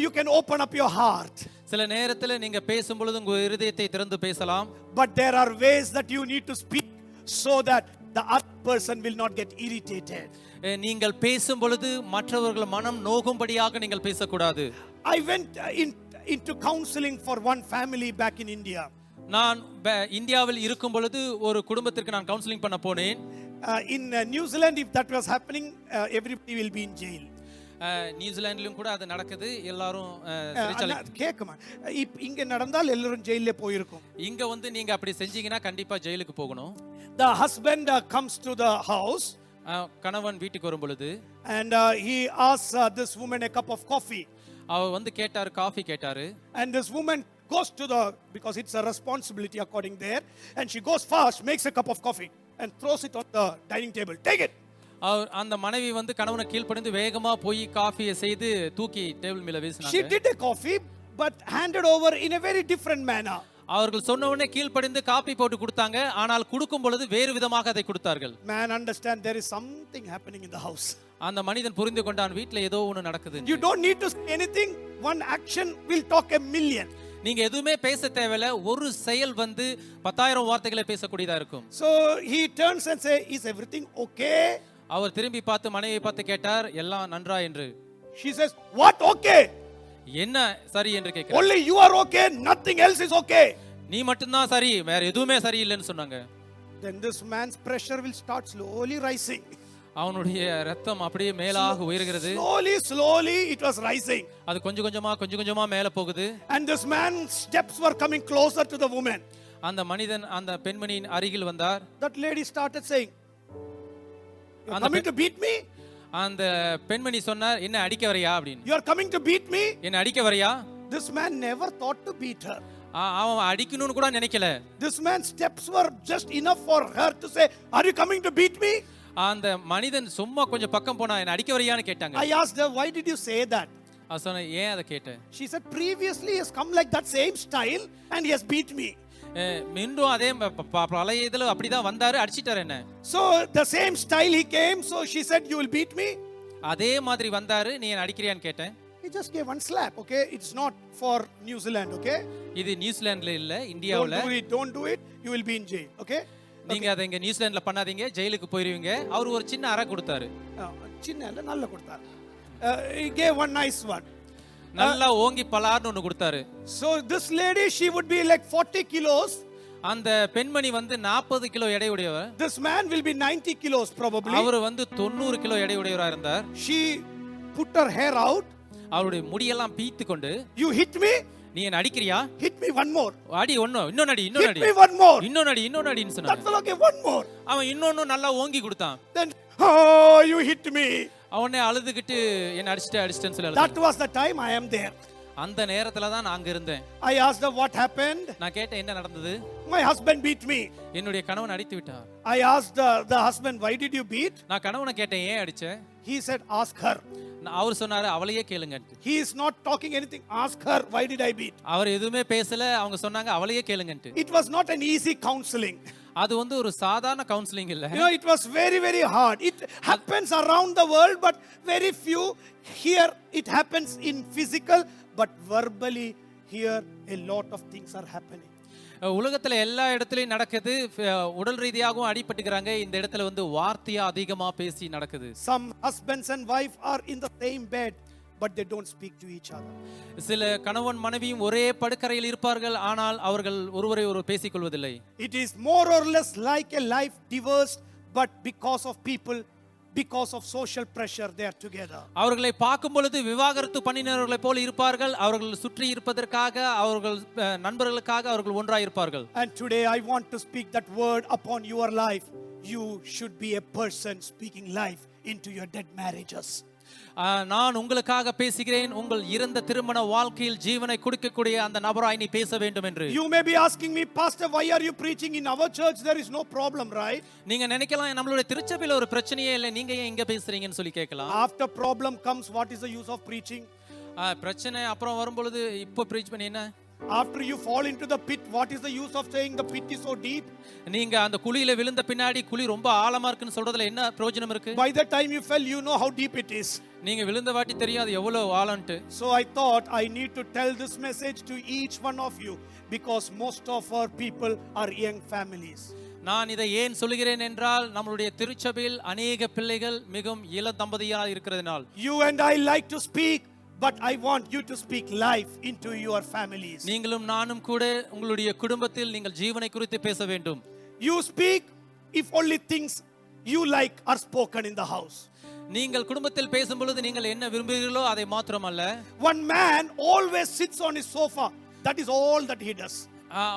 You can open up your heart. சில நேரத்தில் நீங்க பேசும் பொழுது உங்க இருதயத்தை திறந்து பேசலாம். But there are ways that you need to speak so that the other person will not get irritated. நீங்கள் பேசும் பொழுது மற்றவர்கள் மனம் நோகும்படியாக நீங்கள் பேசக்கூடாது. I went into counseling for one family back in India. நான் இந்தியாவில் இருக்கும் பொழுது ஒரு குடும்பத்திற்கு நான் கவுன்சிலிங் பண்ண போனேன். In New Zealand, if that was happening, everybody will be in jail. நியூசிலாண்டிலும் கூட அது நடக்குது. எல்லாரும் கேக்குமா இங்க நடந்தால் எல்லாரும் ஜெயிலே போயிருக்கும். இங்க வந்து நீங்க அப்படி செஞ்சீங்கன்னா கண்டிப்பா ஜெயிலுக்கு போகணும். The husband comes to the house. கணவன் வீட்டுக்கு வரும் பொழுது and he asks this woman a cup of coffee. அவர் வந்து கேட்டாரு, காஃபி கேட்டாரு. And this woman goes to the, because it's a responsibility according there, and she goes fast, makes a cup of coffee and throws it on the dining table. Take it. அவர் அந்த மனைவி வந்து கணவனை கீழ்ப்படிந்து வேகமா போய் காஃபியை செய்து தூக்கி டேபிள் மேல வீசினாங்க. She did a coffee but handed over in a very different manner. அவர்கள் சொன்ன உடனே கீழ்ப்படிந்து காபி போட்டு கொடுத்தாங்க, ஆனால் கொடுக்கும் பொழுது வேறு விதமாக அதை கொடுத்தார்கள். Man understand there is something happening in the house. அந்த மனிதன் புரிந்து கொண்டான், வீட்ல ஏதோ ஒன்னு நடக்குது. You don't need to say anything, one action will talk a million. நீங்க எதுவுமே பேச தேவையில்ல, ஒரு செயல் வந்து 10,000 வார்த்தைகளை பேசக்கூடியதா இருக்கும். So he turns and say, is everything okay? அவர் திரும்பி பார்த்து மனைவியை பார்த்து கேட்டார், எல்லாம் நன்றா என்று. She says, what okay? என்ன சரி என்று கேட்கிறார். Only you are okay, nothing else is okay. நீ மட்டும் தான் சரி, வேற எதுவுமே சரியில்லைன்னு சொன்னாங்க. Then this man's pressure will start slowly rising. அவனுடைய ரத்தம் அப்படியே மேலாக உயர்கிறது. Slowly it was rising. அது கொஞ்சம் கொஞ்சமா மேல போகுது. And this man's steps were coming closer to the woman. அந்த மனிதன் அந்த பெண்மணியின் அருகில் வந்தார். That lady started saying, you are coming to beat me? அந்த பெண்மணி சொன்னார், என்ன அடிக்க வரையா அப்படின்னு. You are coming to beat me? என்ன அடிக்க வரையா? This man never thought to beat her. அவன் அடிக்கணும்னு கூட நினைக்கல. This man's steps were just enough for her to say, are you coming to beat me? அந்த மனிதன் சும்மா கொஞ்சம் பக்கம் போனா என்ன அடிக்க வரையான்னு கேட்டாங்க. I asked her, why did you say that? அவ சொன்ன, ஏன் அதை கேட்ட? She said, previously he has come like that same style and he has beat me. மீண்டும் அதே பழைய இதுல அப்படிதான் வந்தாரு, அடிச்சிட்டாரு என்ன. So the same style he came, so she said, you will beat me? அதே மாதிரி வந்தாரு, நீ என்ன அடிக்கிறியான்னு கேட்டேன். He just gave one slap, okay? It's not for New Zealand, okay? இது நியூசிலாந்துல இல்ல, இந்தியாவுல. Don't do it, you will be in jail, okay? நீங்க அதை இங்க நியூசிலாந்துல பண்ணாதீங்க, ஜெயிலுக்கு போயிருவீங்க. அவர் ஒரு சின்ன அறை கொடுத்தாரு. சின்ன இல்ல நல்ல கொடுத்தாரு. He gave one nice one. நல்லா ஓங்கி பலார்னு ஒன்னு கொடுத்தாரு. So this lady, she would be like 40 kilos. அந்த பெண்மணி வந்து 40 கிலோ எடை உடையவர். This man will be 90 kilos probably. அவர் வந்து 90 கிலோ எடை உடையவரா இருந்தார். She put her hair out. அவருடைய முடியெல்லாம் பீத்து கொண்டு, You hit me? நீ என்ன அடிக்கிறியா? Hit me one more. அடி இன்னொன்னு அடி Hit me one more. இன்னொன்னு அடின்னு சொன்னாங்க. That's okay, one more. அவன் இன்னொன்னு நல்லா ஓங்கி கொடுத்தான். Then, oh, you hit me. அவனே அழுதுகிட்டு என்ன அடிச்சிட்டேன்னு சொல்லி அழுது. That was the time I am there. அந்த நேரத்துல தான் நான் அங்க இருந்தேன். I asked her what happened. நான் கேட்டேன் என்ன நடந்தது? My husband beat me. என்னுடைய கணவன் அடித்து விட்டார். I asked the husband, why did you beat? நான் கணவனை கேட்டேன் ஏன் அடிச்ச? He said, ask her. அவர் சொன்னாரு அவளையே கேளுங்க. He is not talking anything. Ask her, why did I beat? அவர் எதுவுமே பேசல. அவங்க சொன்னாங்க அவளையே கேளுங்கன்ட்டு. It was not an easy counseling. அது வந்து ஒரு சாதாரண கவுன்சிலிங் இல்ல. You know, it was very, very hard. It happens around the world, but very few. Here it happens in physical, but verbally here a lot of things are happening. உலகத்துல எல்லா இடத்துலயும் நடக்குது. உடல் ரீதியாகவும் அடிபட்டுக்கிறாங்க. இந்த இடத்துல வந்து வார்த்தையா அதிகமா பேசி நடக்குது. Some husbands and wife are in the same bed, but they don't speak to each other. சில கணவன் மனைவியும் ஒரே படுக்கறையில் இருப்பார்கள், ஆனால் அவர்கள் ஒருவரை ஒருவர் பேசிக் கொள்வதில்லை. It is more or less like a life divorced, but because of people, because of social pressure, they are together. அவர்களை பார்க்கும் பொழுது விவாகரத்து பண்ணினவர்களை போல இருப்பார்கள். அவர்கள் சுற்றி இருப்பதற்காக, அவர்கள் நண்பர்களுக்காக அவர்கள் ஒன்றாய் இருப்பார்கள். And today I want to speak that word upon your life. You should be a person speaking life into your dead marriages. நான் உங்களுக்காக பேசுகிறேன். உங்கள் இறந்த திருமண வாழ்க்கையில் ஜீவனை கொடுக்கக்கூடிய அந்த நபராய் நீ பேச வேண்டும் என்று. You may be asking me, Pastor, why are you preaching in our church? There is no problem, right? நீங்க நினைக்கலாம் நம்மளுடைய திருச்சபையில ஒரு பிரச்சனையே இல்லை, நீங்க ஏன் இங்க பேசுறீங்கன்னு சொல்லி கேட்கலாம். After problem comes, what is the use of preaching? பிரச்சனை அப்புறம் வரும் பொழுது இப்போ பிரீச் பண்ணி என்ன? After you fall into the pit, what is the use of saying the pit is so deep? நீங்க அந்த குழியில விழுந்த பின்னாடி குழி ரொம்ப ஆழமா இருக்குன்னு சொல்றதுல என்ன பிரயோஜனம் இருக்கு? By the time you fell, you know how deep it is. நீங்க விழுந்த வாட்டி தெரியும் அது எவ்வளவு ஆழம்ட்டு. So I thought I need to tell this message to each one of you, because most of our people are young families. நான் இதை ஏன் சொல்கிறேன் என்றால் நம்மளுடைய திருச்சபையில் அநேக பிள்ளைகள் மிகவும் இளம் தம்பதியாக இருக்கிறதுனால். You and I like to speak, but I want you to speak life into your families. நீங்களும் நானும் கூட உங்களுடைய குடும்பத்தில் நீங்கள் ஜீவனை குறித்து பேச வேண்டும். You speak if only things you like are spoken in the house. நீங்கள் குடும்பத்தில் பேசும் பொழுது நீங்கள் என்ன விரும்புகிறீர்களோ அதை மாத்திரமல்ல. One man always sits on his sofa. That is all that he does.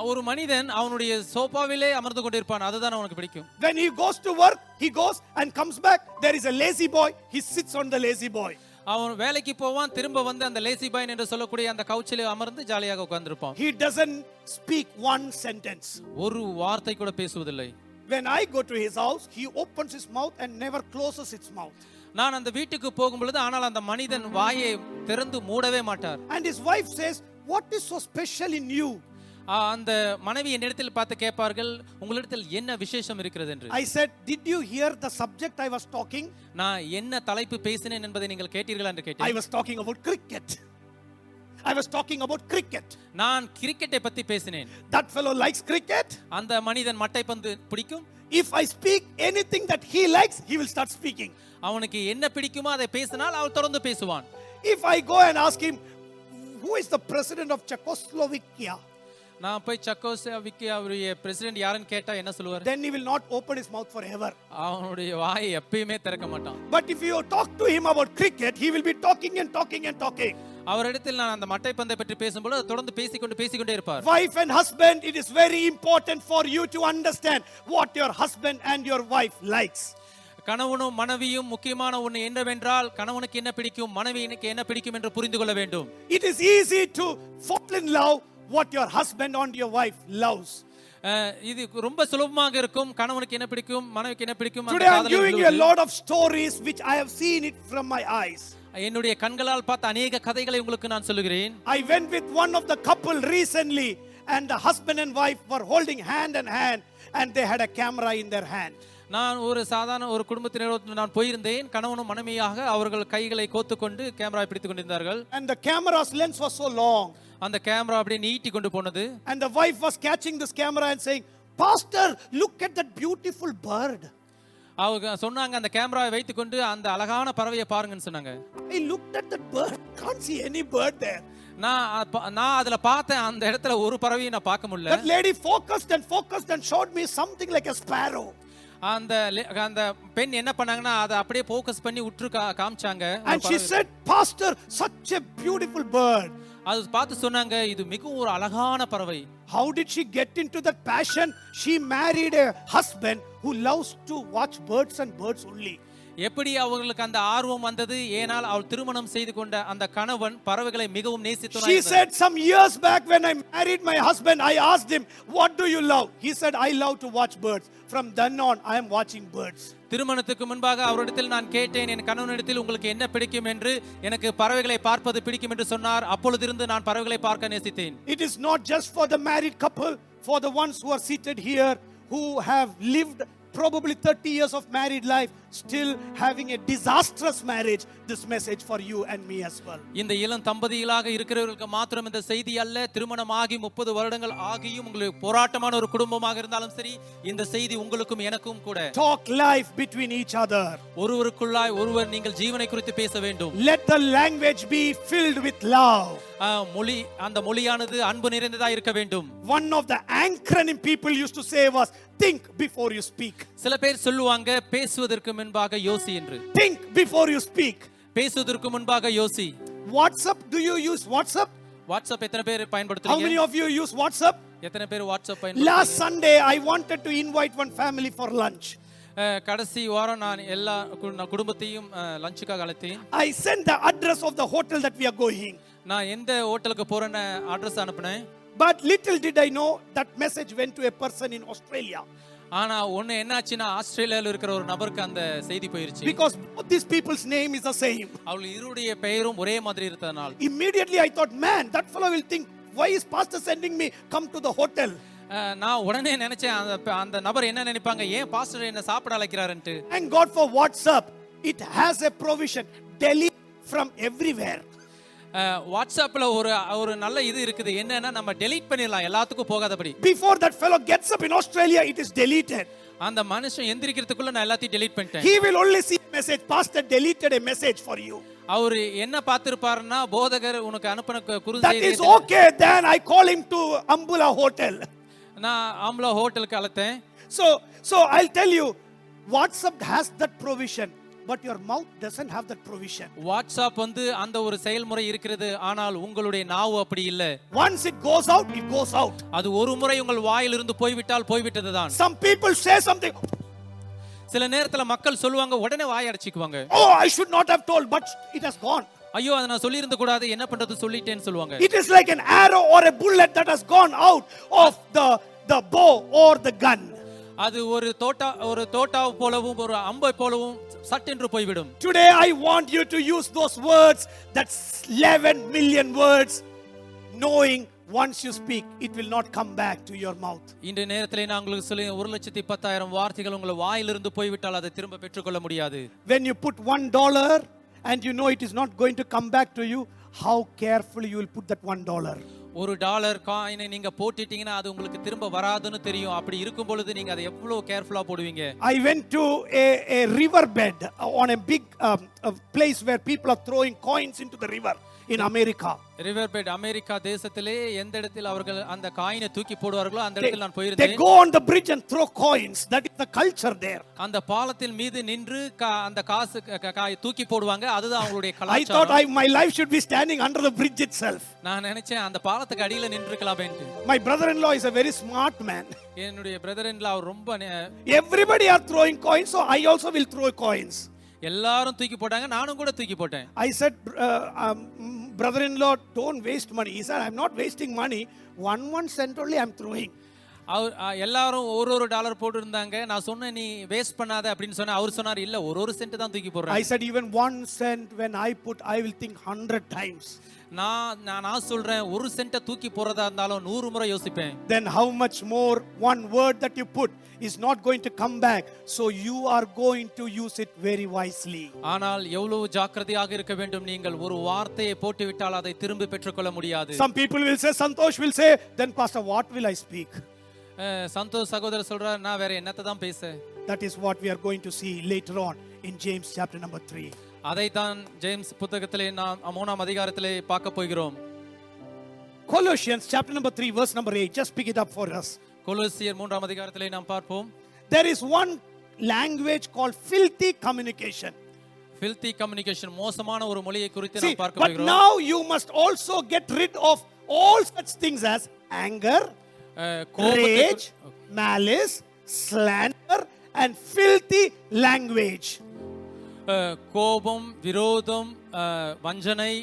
ஒரு மனிதன் அவனுடைய சோபாவிலே அமர்ந்து கொண்டிருப்பான், அதுதான் அவனுக்கு பிடிக்கும். When he goes to work, he goes and comes back. There is a lazy boy. He sits on the lazy boy. அவன் வேலைக்கு போவான், திரும்ப வந்து அந்த லேசி பாய் என்று சொல்லக்கூடிய அந்த கவுச்சிலே அமர்ந்து ஜாலியாக உட்கார்ந்திருப்பான். He doesn't speak one sentence. ஒரு வார்த்தை கூட பேசுவதில்லை. When I go to his house, he opens his mouth and never closes its mouth. நான் அந்த வீட்டுக்கு போகும் பொழுது ஆனால் அந்த மனிதன் வாயை திறந்து மூடவே மாட்டார். And his wife says, what is so special in you? அந்த மனைவி என்னிடத்தில் பார்த்து கேட்பார்கள், உங்களிடத்தில் என்ன விசேஷம் இருக்கிறது என்று. I said, did you hear the subject I was talking? நான் என்ன தலைப்பு பேசினேன் என்பதை நீங்கள் கேட்டீர்களா என்று கேட்டேன். I was talking about cricket. I was talking about cricket. நான் கிரிக்கெட்டை பத்தி பேசினேன். That fellow likes cricket. அந்த மனிதன் மட்டைப்பந்து பிடிக்கும். If I speak anything that he likes, he will start speaking. அவனுக்கு என்ன பிடிக்குமோ அதை பேசினால் அவன் தொடர்ந்து பேசுவான். If I go and ask him, who is the president of Czechoslovakia? நான் போய் செக்கோஸ்லோவாக்கியாவுடைய பிரசிடென்ட் யாருன்னு கேட்டா என்ன சொல்லுவார்? Then he will not open his mouth forever. அவனுடைய வாயை எப்பயுமே திறக்க மாட்டான். But if you talk to him about cricket, he will be talking and talking and talking. அவரிடத்தில் நான் அந்த மட்டைப்பந்தை பற்றி பேசும்போது தொடர்ந்து பேசிக்கொண்டே இருப்பார். Wife and husband, it is very important for you to understand what your husband and your wife likes. கணவனும் மனைவியும் முக்கியமான ஒன்று என்னவென்றால் கணவனுக்கு என்ன பிடிக்கும், மனைவிக்கு என்ன பிடிக்கும் என்று புரிந்து கொள்ள வேண்டும். It is easy to fall in love what your husband and your wife loves. இது ரொம்ப சுலபமாக இருக்கும். கணவனுக்கு என்ன பிடிக்கும், மனைவிக்கு என்ன பிடிக்கும். Today I am giving you a lot of stories which I have seen it from my eyes. என்னுடைய கண்களால் பார்த்த அநேக கதைகளை உங்களுக்கு நான் சொல்லுகிறேன். I went with one of the couple recently and the husband and wife were holding hand in hand and they had a camera in their hand. நான் ஒரு சாதாரண ஒரு குடும்பத்தினரோடு நான் போயிருந்தேன். கணவனும் மனைவியாக அவர்கள் கைகளை கோத்துக்கொண்டு கேமரா பிடித்துக் கொண்டிருந்தார்கள். And the camera's lens was so long. அந்த கேமரா அப்படியே நீட்டி கொண்டு போனது. And the wife was catching this camera and saying, Pastor, look at that beautiful bird. அவங்க சொன்னாங்க அந்த கேமராவை வைத்துக்கொண்டு அந்த அழகான பறவையை பாருங்கன்னு சொன்னாங்க. I looked at that bird, can't see any bird there. நான் அதுல பார்த்தேன், அந்த இடத்துல ஒரு பறவையை நான் பார்க்க முடியல. That lady focused and showed me something like a sparrow. அந்த பெண் என்ன பண்ணாங்கன்னா அதை அப்படியே ஃபோக்கஸ் பண்ணி உற்று காமிச்சாங்க. And she said, "Pastor, such a beautiful bird." அது பார்த்து சொன்னாங்க, இது மிகவும் ஒரு அழகான பறவை. How did she get into that passion? She married a husband who loves to watch birds and birds only. எப்படி அவங்களுக்கு அந்த ஆர்வம் வந்தது? ஏனால் அவள் திருமணம் செய்து கொண்ட அந்த கணவன் பறவைகளை மிகவும் நேசித்தார். She said some years back when I married my husband, I asked him, "What do you love?" He said, "I love to watch birds." From then on, I am watching birds. திருமணத்துக்கு முன்பாக அவரிடத்தில் நான் கேட்டேன், என் கணவனிடத்தில் உங்களுக்கு என்ன பிடிக்கும் என்று. எனக்கு பறவைகளை பார்ப்பது பிடிக்கும் என்று சொன்னார். அப்பொழுதிருந்து நான் பறவைகளை பார்க்க நேசித்தேன். It is not just for the married couple, for the ones who are seated here who have lived probably 30 years of married life, still having a disastrous marriage. This message for you and me as well. இந்த இளம் தம்பதிகளாக இருக்கிறவர்களுக்கு மாத்திரம் இந்த செய்தி அல்ல. திருமணமாகி 30 வருடங்கள் ஆகியும் உங்களுக்கு போராட்டமான ஒரு குடும்பமாக இருந்தாலும் சரி, இந்த செய்தி உங்களுக்கும் எனக்கும் கூட. Talk life between each other. ஒருவருக்குள்ளாய் ஒருவர் நீங்கள் ஜீவனை குறித்து பேச வேண்டும். Let the language be filled with love. அந்த மொழியானது அன்பு நிறைந்ததா இருக்க வேண்டும். One of the acronym people used to say was, think before you speak. சில பேர் சொல்லுவாங்க, பேசுவதற்கு முன்பாக யோசி என்று. Think before you speak. பேசுவதற்கு முன்பாக யோசி. WhatsApp, do you use WhatsApp? WhatsApp எத்தனை பேர் பயன்படுத்துறீங்க? How many of you use WhatsApp? எத்தனை பேர் வாட்ஸ்அப் பயன்படுத்துறீங்க? Last Sunday I wanted to invite one family for lunch. கடைசி வாரம் நான் எல்லா குடும்பத்தையும் லஞ்சுக்காக அழைத்தேன். I sent the address of the hotel that we are going. நான் எந்த ஹோட்டலுக்கு போறேன்னு அட்ரஸ் அனுப்புனேன். But little did I know that message went to a person in Australia. ஆனா ஒண்ணு என்னாச்சுன்னா, ஆஸ்திரேலியால இருக்கிற ஒரு நபருக்கு அந்த செய்தி போயிருச்சு. Because both these people's name is the same. அவள் இருவருடைய பெயரும் ஒரே மாதிரி இருந்ததனால் Immediately I thought, man, that fellow will think, why is pastor sending me come to the hotel? நான் உடனே நினைச்சேன், அந்த நபர் என்ன நினைப்பாங்க, ஏன் பாஸ்டர் என்ன சாப்பிட அழைக்கிறாருன்னு. And God for WhatsApp, it has a provision, delete from everywhere. வாட்ஸ்அப்ல ஒரு நல்ல இது இருக்குது, என்னன்னா நம்ம டெலீட் பண்ணிடலாம் எல்லாத்துக்கும் போகாதபடி. Before that fellow gets up in Australia, it is deleted. அந்த மனுஷன் எந்திரிக்கிறதுக்குள்ள நான் எல்லாத்தையும் டெலீட் பண்ணிட்டேன். He will only see a message, pastor deleted a message for you. அவர் என்ன பார்த்திருப்பாருன்னா, போதகர் உனக்கு அனுப்பின குறுஞ்செய்தி. That is okay. Then I call him to Ambula Hotel. நான் அம்புலா ஹோட்டலுக்கு அழைத்தேன். So I'll tell you, WhatsApp has that provision, but your mouth doesn't have that provision. WhatsApp அந்த ஒரு செயல்முறை இருக்கிறது, ஆனால் உங்களுடைய நாவு அப்படி இல்ல. Once it goes out, it goes out. அது ஒரு முறை உங்கள் வாயிலிருந்து போய்விட்டால் போய்விட்டதுதான். Some people say something. சில நேரத்துல மக்கள் சொல்லுவாங்க, உடனே வாய் அடைச்சிக்குவாங்க. Oh, I should not have told, but it has gone. ஐயோ, அதை நான் சொல்லியிருந்த கூடாது, என்ன பண்றது, சொல்லிட்டேன்னு சொல்லுவாங்க. It is like an arrow or a bullet that has gone out of the bow or the gun. அது ஒரு தோட்டா போலவும் ஒரு அம்பை போலவும் சட்டென்று போய்விடும். Today I want you to use those words, that's 11 million words, knowing once you speak it will not come back to your mouth. இந்த நேரத்திலே நான் உங்களுக்கு சொல்லி 1,10,000 வார்த்தைகள் உங்கள் வாயிலிருந்து போய்விட்டால் அதை திரும்ப பெற்றுக்கொள்ள முடியாது. When you put $1 and you know it is not going to come back to you, how carefully you will put that $1. $1 காயினை நீங்க போட்டுட்டீங்கன்னா அது உங்களுக்கு திரும்ப வராதுன்னு தெரியும். அப்படி இருக்கும் பொழுது நீங்க அதை எவ்வளவு கேர்ஃபுல்லா போடுவீங்க. I went to a river bed on a big place where people are throwing coins into the river in America. River bed America தேசத்திலே எந்த இடத்தில் அவர்கள் அந்த காயினை தூக்கி போடுவார்களோ அந்த இடத்தில் நான் போயிருந்தேன். They go on the bridge and throw coins. That is the culture there. அந்த பாலத்தின் மீது நின்று அந்த காசு தூக்கி போடுவாங்க, அதுதான் அவங்களுடைய கலாச்சாரம். I thought my life should be standing under the bridge itself. நான் நினைச்சேன் அந்த பாலத்துக்கு அடியில நின்றுக்கலாமேன்னு. My brother-in-law is a very smart man. என்னுடைய பிரதர்-இன்-லா ரொம்ப Everybody are throwing coins, so I also will throw coins. எல்லாரும் தூக்கி போட்டாங்க, நானும் கூட தூக்கி போட்டேன். I said, brother-in-law, don't waste money. He said, I'm not wasting money. 1 cent only I'm throwing. எல்லாரும் ஒரு $1 போட்டு இருந்தாங்க. நான் சொன்னேன், நீ வேஸ்ட் பண்ணாத அப்படின்னு சொன்னேன். அவர் சொன்னார், இல்ல ஒரு சென்ட் தான் தூக்கி போடுறேன். I said, even 1 cent when I put, I will think 100 times. நான் சொல்றேன், 1 சென்ட் தூக்கி போறதா இருந்தாலும் 100 முறை யோசிப்பேன். Then how much more one word that you put is not going to come back, so you are going to use it very wisely. ஆனால் எவ்வளவு ஜாக்கிரதையாக இருக்க வேண்டும். நீங்கள் ஒரு வார்த்தையை போட்டு விட்டால் அதை திரும்ப பெற்றுக்கொள்ள முடியாது. Some people will say, Santosh will say, then pastor, what will I speak? Santhosh சகோதரர் சொல்றார், நான் வேற என்னத்தை தான் பேச. That is what we are going to see later on in James chapter number 3. அதைத்தான் ஜேம்ஸ் புத்தகத்திலே நாம் 3ஆம் அதிகாரத்திலே பார்க்க போகிறோம். Colossians chapter number 3 verse number 8. Just pick it up for us. கொலோசியர் 3ஆம் அதிகாரத்திலே நாம் பார்ப்போம். There is one language called filthy communication. filthy communication, மோசமான ஒரு மொழியை குறித்து See, நாம் பார்க்க but போகிறோம். now you must also get rid of all such things as anger, rage, malice, slander, and filthy language. கோபம், விரோதம், வஞ்சனை,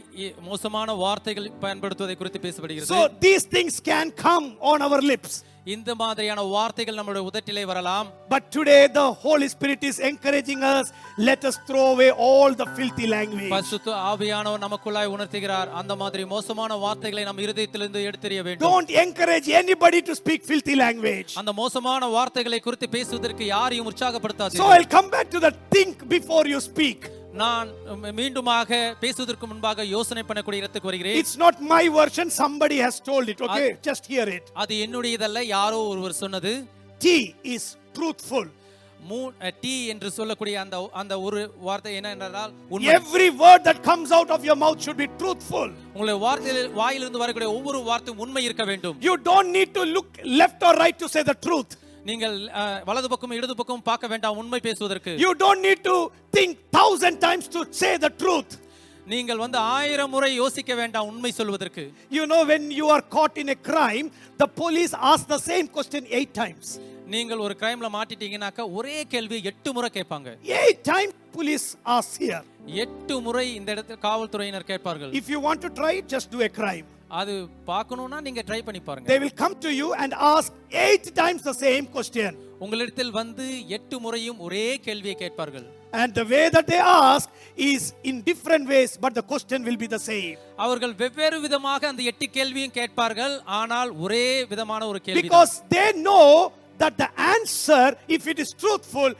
மோசமான வார்த்தைகள் பயன்படுத்துவதை குறித்து பேசப்படுகிறது. So these things can come on our lips. இந்த மாதிரியான வார்த்தைகள் நம்முடைய உதட்டிலே வரலாம். But today the Holy Spirit is encouraging us, let us throw away all the filthy language. பரிசுத்த ஆவியானவர் நமக்குள்ளாய் உணர்த்துகிறார், அந்த மாதிரி மோசமான வார்த்தைகளை நம் இருதயத்திலிருந்து எடுத்தெறிய வேண்டும். Don't encourage anybody to speak filthy language. அந்த மோசமான வார்த்தைகளை குறித்து பேசுவதற்கு யாரையும் உற்சாகப்படுத்தாதீர்கள். So I'll come back to the think before you speak. நான் மீண்டுமாக பேசுவதற்கு முன்பாக யோசனை பண்ணக்கூடிய இடத்துக்கு வருகிறேன். It's not my version, somebody has told it, okay? Just hear it. அது என்னுடையதல்ல, யாரோ ஒருவர் சொன்னது. T is truthful. டி என்று சொல்லக்கூடிய அந்த ஒரு வார்த்தை என்ன என்றால் உண்மை. Every word that comes out of your mouth should be truthful. உங்களுடைய வாயிலிருந்து வரக்கூடிய ஒவ்வொரு வார்த்தையும் உண்மை இருக்க வேண்டும். You don't need to look left or right to say the truth. நீங்கள் வலது பக்கம் இடது பக்கம் பார்க்க வேண்டாம் உண்மை பேசுவதற்கு. You don't need to think 1000 times to say the truth. நீங்கள் 1000 முறை யோசிக்க வேண்டாம் உண்மை சொல்வதற்கு. You know, when you are caught in a crime, the police ask the same question 8 times. நீங்கள் ஒரு கிரைம்ல மாட்டிட்டீங்கனாக்க ஒரே கேள்வி 8 முறை கேட்பாங்க. 8 times police asks here. 8 முறை இந்த இடத்துல காவல்துறையினர் கேட்பார்கள். If you want to try it, just do a crime. அது பார்க்கணும்னா நீங்க ட்ரை பண்ணி பாருங்க. They will come to you and ask 8 times the same question. உங்களிடத்தில் 8 முறையும் ஒரே கேள்வியை கேட்பார்கள். And the way that they ask is in different ways, but the question will be the same. அவர்கள் வெவ்வேறு விதமாக அந்த 8 கேள்வியும் கேட்பார்கள், ஆனால் ஒரே விதமான ஒரு கேள்வி. Because they know that the answer, if it is truthful,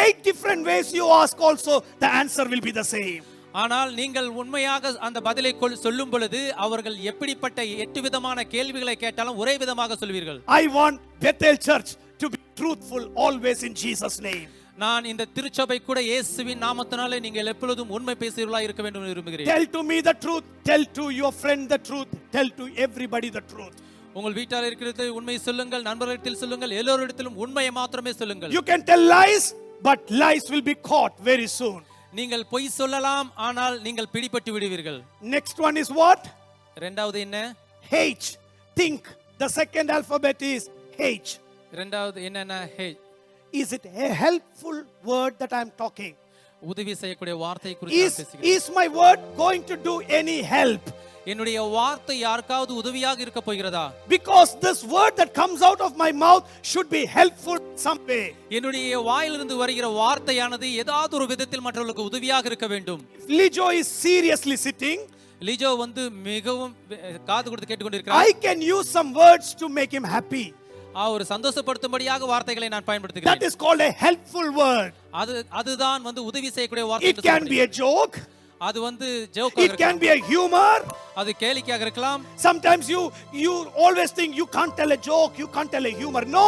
8 different ways you ask also, the answer will be the same. ஆனால் நீங்கள் உண்மையாக அந்த பதிலை சொல்லும் பொழுது அவர்கள் எப்படிப்பட்ட 8 விதமான கேள்விகளை கேட்டாலும் ஒரே விதமாக சொல்வீர்கள். I want Bethel Church to be truthful always in Jesus' name. நான் இந்த திருச்சபை கூட இயேசுவின் நாமத்தினாலே நீங்கள் எப்பொழுதும் உண்மை பேசுகிறவர்களாக இருக்க வேண்டும் என்று விரும்புகிறேன். Tell to me the truth, tell to your friend the truth, tell to everybody the truth. உங்கள் வீட்டார் இருக்கிறது உண்மை சொல்லுங்கள், நண்பர்களிடத்தில் சொல்லுங்கள், எல்லோரிடத்திலும் உண்மையை மாத்திரமே சொல்லுங்கள். You can tell lies, but lies will be caught very soon. நீங்கள் பொய் சொல்லலாம், ஆனால் நீங்கள் பிடிபட்டு விடுவீர்கள். Next one is what? இரண்டாவது என்ன? H. Think. The second alphabet is H. இரண்டாவது என்னன்னா H. Is it a helpful word that I am talking? உதவி செய்யக்கூடிய வார்த்தை குறித்து பேசுகிறேன். Is my word going to do any help? என்னுடைய வார்த்தை யாருக்காவது உதவியாக இருக்க போகிறதா? Because this word that comes out of my mouth should be helpful some way. என்னுடைய வாயிலிருந்து வருகிற வார்த்தையானது ஏதாவது ஒரு விதத்தில் மற்றவர்களுக்கு உதவியாக இருக்க வேண்டும். Lijo is seriously sitting. Lijo மிகவும் காது கொடுத்து கேட்டுக்கொண்டிருக்கிறார். I can use some words to make him happy. அவர் சந்தோஷப்படுத்தும்படியாக வார்த்தைகளை நான் பயன்படுத்துகிறேன். That is called a helpful word. அதுதான் உதவி செய்யக்கூடிய வார்த்தை. It can be a joke. அது ஜோக்காக It can be a humor. அது கேலிக்கையாக இருக்கலாம். Sometimes you always think you can't tell a joke, you can't tell a humor. No,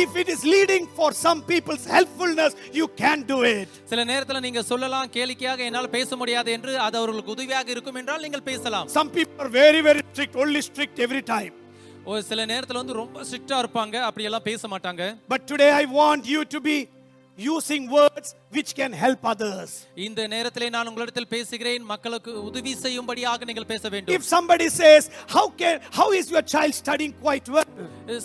if it is leading for some people's helpfulness, you can do it. சில நேரத்துல நீங்க சொல்லலாம் கேலிக்கையாக என்னால் பேச முடியாது என்று, அது அவர்களுக்கு உதவியாக இருக்கும் என்றால் நீங்கள் பேசலாம். Some people are very very strict, only strict every time. ஒரு சில நேரத்துல ரொம்ப ஸ்ட்ரிக்ட்டா இருப்பாங்க, அப்படி எல்லாம் பேச மாட்டாங்க. But today I want you to be using words which can help others. இந்த நேரத்திலே நான் உங்களிடத்தில் பேசுகிறேன், மக்களுக்கு உதவி செய்யும்படியாக நீங்கள் பேச வேண்டும். If somebody says how is your child studying quite well?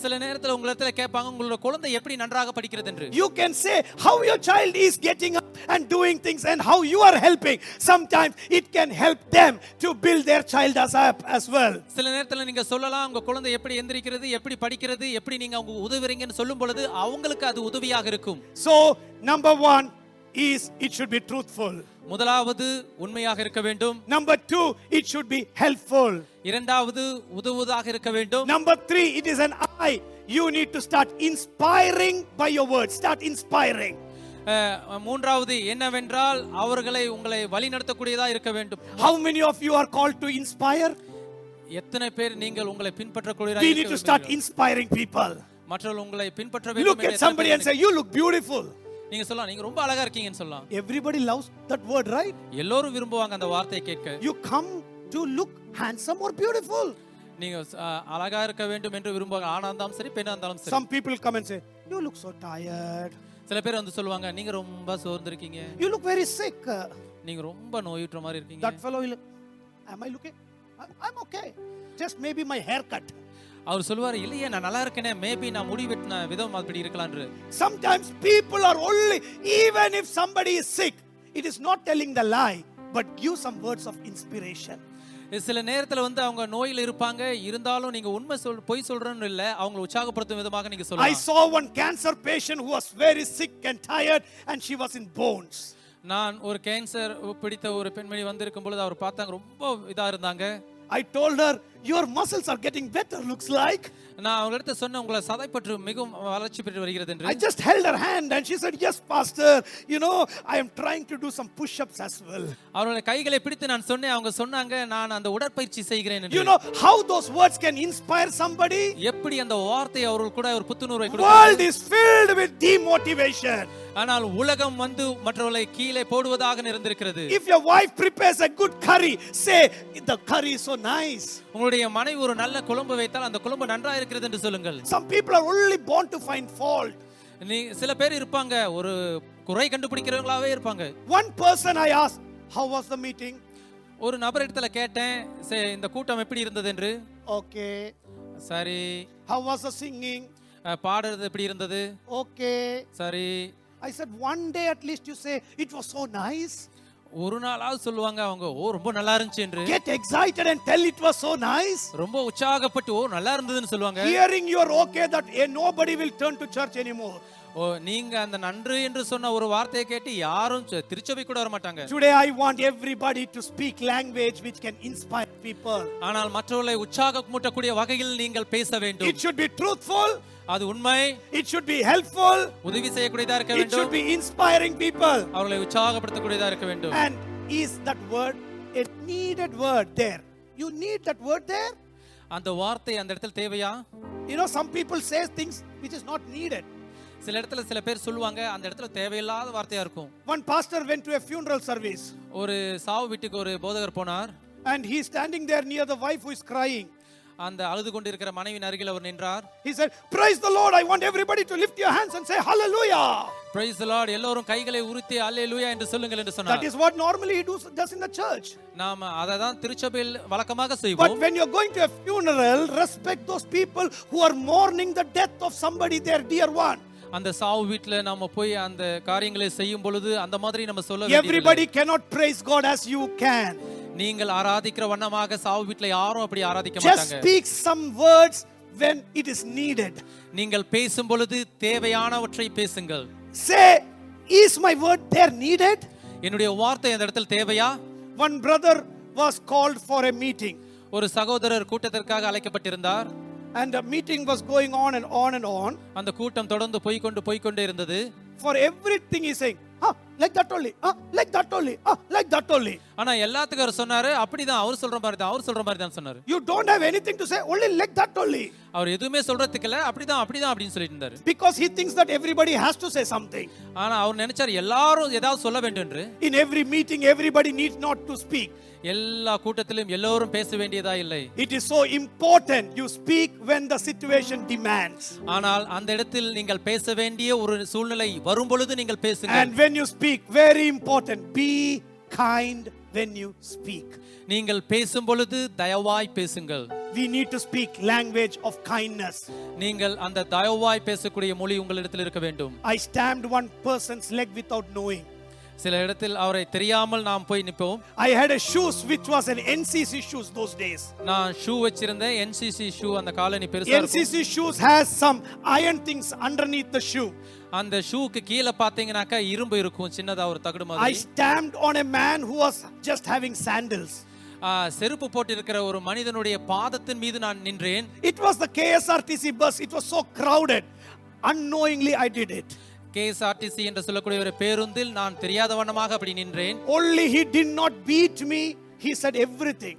சில நேரத்துல உங்களிடத்துல கேட்பாங்க உங்களோட குழந்தை எப்படி நன்றாக படிக்கிறது என்று. You can say how your child is getting up and doing things and how you are helping. Sometimes it can help them to build their child up as well. சில நேரத்துல நீங்க சொல்லலாம் உங்க குழந்தை எப்படி எந்திரிக்கிறது, எப்படி படிக்கிறது, எப்படி நீங்க அவங்க உதவுறீங்கன்னு சொல்லும் பொழுது அவங்களுக்கு அது உதவியாக இருக்கும். So number 1 is it should be truthful. முதலாவது உண்மையாக இருக்க வேண்டும். Number 2, it should be helpful. இரண்டாவது உதவுவதாக இருக்க வேண்டும். Number 3, it is an I. You need to start inspiring by your words. Start inspiring. மூன்றாவது என்னவென்றால் உங்களை வழிநடத்தக்கூடியதா இருக்க வேண்டும். How many of you are called to inspire? எத்தனை பேர் நீங்கள் உங்களை பின்பற்றக்கூடியவராக இருக்க வேண்டும்? We need to start inspiring people. மற்றவர்கள் உங்களை பின்பற்ற வேண்டும். Look at somebody and say you look beautiful. நீங்க சொல்லலாம் நீங்க ரொம்ப அழகா இருக்கீங்கன்னு சொல்லலாம். Everybody loves that word, right? எல்லோரும் விரும்புவாங்க அந்த வார்த்தையை கேட்க. You come to look handsome or beautiful. நீங்க அழகா இருக்க வேண்டும் என்று விரும்புவாங்க. ஆணா இருந்தாலும் சரி பெண்ணா இருந்தாலும் சரி. Some people come and say, you look so tired. சில பேர் வந்து சொல்லுவாங்க நீங்க ரொம்ப சோர்ந்திருக்கீங்க. You look very sick. நீங்க ரொம்ப நோயுற்ற மாதிரி இருக்கீங்க. That fellow will, am I looking? I'm okay. Just maybe my haircut. அவர் சொல்வாரு இல்லையே நான் நல்லா இருக்கேனே, மேபி நான் முடி வெட்டின விதம் அப்படி இருக்கலாம்ன்று. Sometimes people are only, even if somebody is sick, it is not telling the lie, but give some words of inspiration. சில நேரத்துல வந்து அவங்க நோயில இருப்பாங்க, இருந்தாலும் நீங்க உண்மை பொய் சொல்றேன்னு இல்ல, அவங்களை உற்சாகப்படுத்தும் விதமாக நீங்க சொல்லலாம். I saw one cancer patient who was very sick and tired and she was in bones. நான் ஒரு கேன்சர் பிடித்த ஒரு பெண்மணி வந்திருக்கும் பொழுது அவர் பார்த்தாங்க ரொம்ப இதா இருந்தாங்க. I told her, your muscles are getting better, looks like. நான் அவங்களிட்ட சொன்ன உங்களை சதைப்பற்று மிகவும் வளர்ச்சி பெற்று வருகிறது என்று. I just held her hand and she said, yes pastor, you know, I am trying to do some push-ups as well. அவருடைய கைகளை பிடித்து நான் சொன்னேன், அவங்க சொன்னாங்க நான் அந்த உடற்பயிற்சி செய்கிறேன் என்று. You know how those words can inspire somebody? எப்படி அந்த வார்த்தை அவர்கள் கூட ஒரு புத்துணர்வை கொடுக்கும். World is filled with demotivation. ஆனால் உலகம் வந்து மற்றவர்களை கீழே போடுவதாக நிறைந்திருக்கிறது. If your wife prepares a good curry, say the curry is so nice. உங்களுடைய மனைவி ஒரு நல்ல குழம்பு வைத்தால் அந்த குழம்பு நன்றாக இருக்கிறது என்று சொல்லுங்கள். Some people are only born to find fault. சில பேர் இருப்பாங்க ஒரு குறை கண்டுபிடிக்கிறவங்களாவே இருப்பாங்க. One person I asked, how was the meeting? ஒரு நபர் இடத்துல கேட்டேன் இந்த கூட்டம் எப்படி இருந்தது என்று. Okay. சரி. How was the singing? பாடுறது எப்படி இருந்தது? Okay. சரி. I said one day at least you say it was so nice. ஒரு நாளாவது சொல்லுவாங்க அவங்க ரொம்ப நல்லா இருந்துச்சு என்று. Get excited and tell it was so nice. ரொம்ப உற்சாகப்பட்டு நல்லா இருந்ததுன்னு சொல்லுவாங்க. Hearing you are okay that nobody will turn to church anymore. நீங்க அந்த நன்று என்று சொன்ன ஒரு வார்த்தையை கேட்டு யாரும் திருச்சபை கூட வர மாட்டாங்க. Today I want everybody to speak language which can inspire people. ஆனால் மற்றவர்களை உற்சாகமூட்டக்கூடிய வகையில் நீங்கள் பேச வேண்டும். It should be truthful. அது உண்மை. It should be helpful. உதவி செய்யக்கூடியதா இருக்க வேண்டும். It should be inspiring people. அவர்களை உற்சாகப்படுத்தக்கூடியதா இருக்க வேண்டும். And is that word a needed word there? You need that word there? அந்த வார்த்தை அந்த இடத்துல தேவையா? You know some people say things which is not needed. சில இடத்துல சில பேர் சொல்லுவாங்க அந்த இடத்துல தேவையில்லாத வார்த்தையா இருக்கும். One pastor went to a funeral service. ஒரு சாவு வீட்டுக்கு ஒரு போதகர் போனார். And he is standing there near the wife who is crying. அந்த அழுது கொண்டிருக்கிற மனைவியின் அருகில் அவர் நின்றார். He said, praise the Lord, I want everybody to lift your hands and say hallelujah. Praise the Lord, எல்லோரும் கைகளை உயர்த்தி ஹalleluya என்று சொல்லுங்கள் என்று சொன்னார். That is what normally he does in the church. நாம அத தான் திருச்சபையில் வழக்கமாக செய்வோம். But when you are going to a funeral, respect those people who are mourning the death of somebody, their dear one. அந்த சாவு வீட்ல நாம போய் அந்த காரியங்களை செய்யும் பொழுது அந்த மாதிரி நம்ம சொல்ல வேண்டியது. Everybody cannot praise God as you can. நீங்கள் ஆராதிக்கிற வண்ணமாக சாவு வீட்ல யாரும் அப்படி ஆராதிக்க மாட்டாங்க. Just speak some words when it is needed. நீங்கள் பேசும் பொழுது தேவையானவற்றை பேசுங்கள். Say, is my word there needed? என்னுடைய வார்த்தை அந்த இடத்தில் தேவையா? One brother was called for a meeting. ஒரு சகோதரர் கூட்டத்திற்காக அழைக்கப்பட்டிருந்தார். And the meeting was going on and on and on. அந்த கூட்டம் தொடர்ந்து போய்க்கொண்டே இருந்தது. For everything he saying, like that only, like that only, like that only. ஆனா எல்லாத்துக்கும் அவர் சொன்னாரு அப்படிதான் அவர் சொல்ற மாதிரி தான் சொன்னாரு. You don't have anything to say, only like that only. அவர் எதுவுமே சொல்றதுக்கு இல்ல அப்படிதான் அப்படின்னு சொல்லிட்டு இருந்தாரு. Because he thinks that everybody has to say something. ஆனா அவர் நினைச்சார் எல்லாரும் ஏதாவது சொல்ல வேண்டும் என்று. In every meeting everybody needs not to speak. எல்லா கூட்டத்திலும் எல்லோரும் பேச வேண்டியதா இல்லை. It is so important you speak when the situation demands. ஆனால் அந்த இடத்தில் நீங்கள் பேச வேண்டிய ஒரு சூழ்நிலை வரும் பொழுது நீங்கள் பேசுங்கள். And when you speak, very important, be kind when you speak. நீங்கள் பேசும் பொழுது தயவாய் பேசுங்கள். We need to speak language of kindness. நீங்கள் அந்த தயவாய் பேசக்கூடிய மொழி உங்களிடத்தில் இருக்க வேண்டும். I stamped one person's leg without knowing. சில இடத்தில் அவரை தெரியாமல் நாம் போய் நிற்போம். I had a shoes which was an NCC shoes those days. நான் ஷூ வச்சிருந்தேன், NCC ஷூ. அந்த காலனி பெருசா இருக்கும். NCC shoes has some iron things underneath the shoe. அந்த ஷூக்கு கீழ பாத்தீங்கன்னாக்கா இரும்பு இருக்கும், சின்னதா ஒரு தகடு மாதிரி. I stamped on a man who was just having sandals. செருப்பு போட்டிருக்கிற ஒரு மனிதனுடைய பாதத்தின் மீது நான் நின்றேன். It was the KSRTC bus. It was so crowded. Unknowingly I did it. KSRTC என்று சொல்லக்கூடிய ஒரு பேருந்தில் நான் தெரியாத வண்ணமாக அப்படி நின்றேன். Only he did not beat me. He said everything.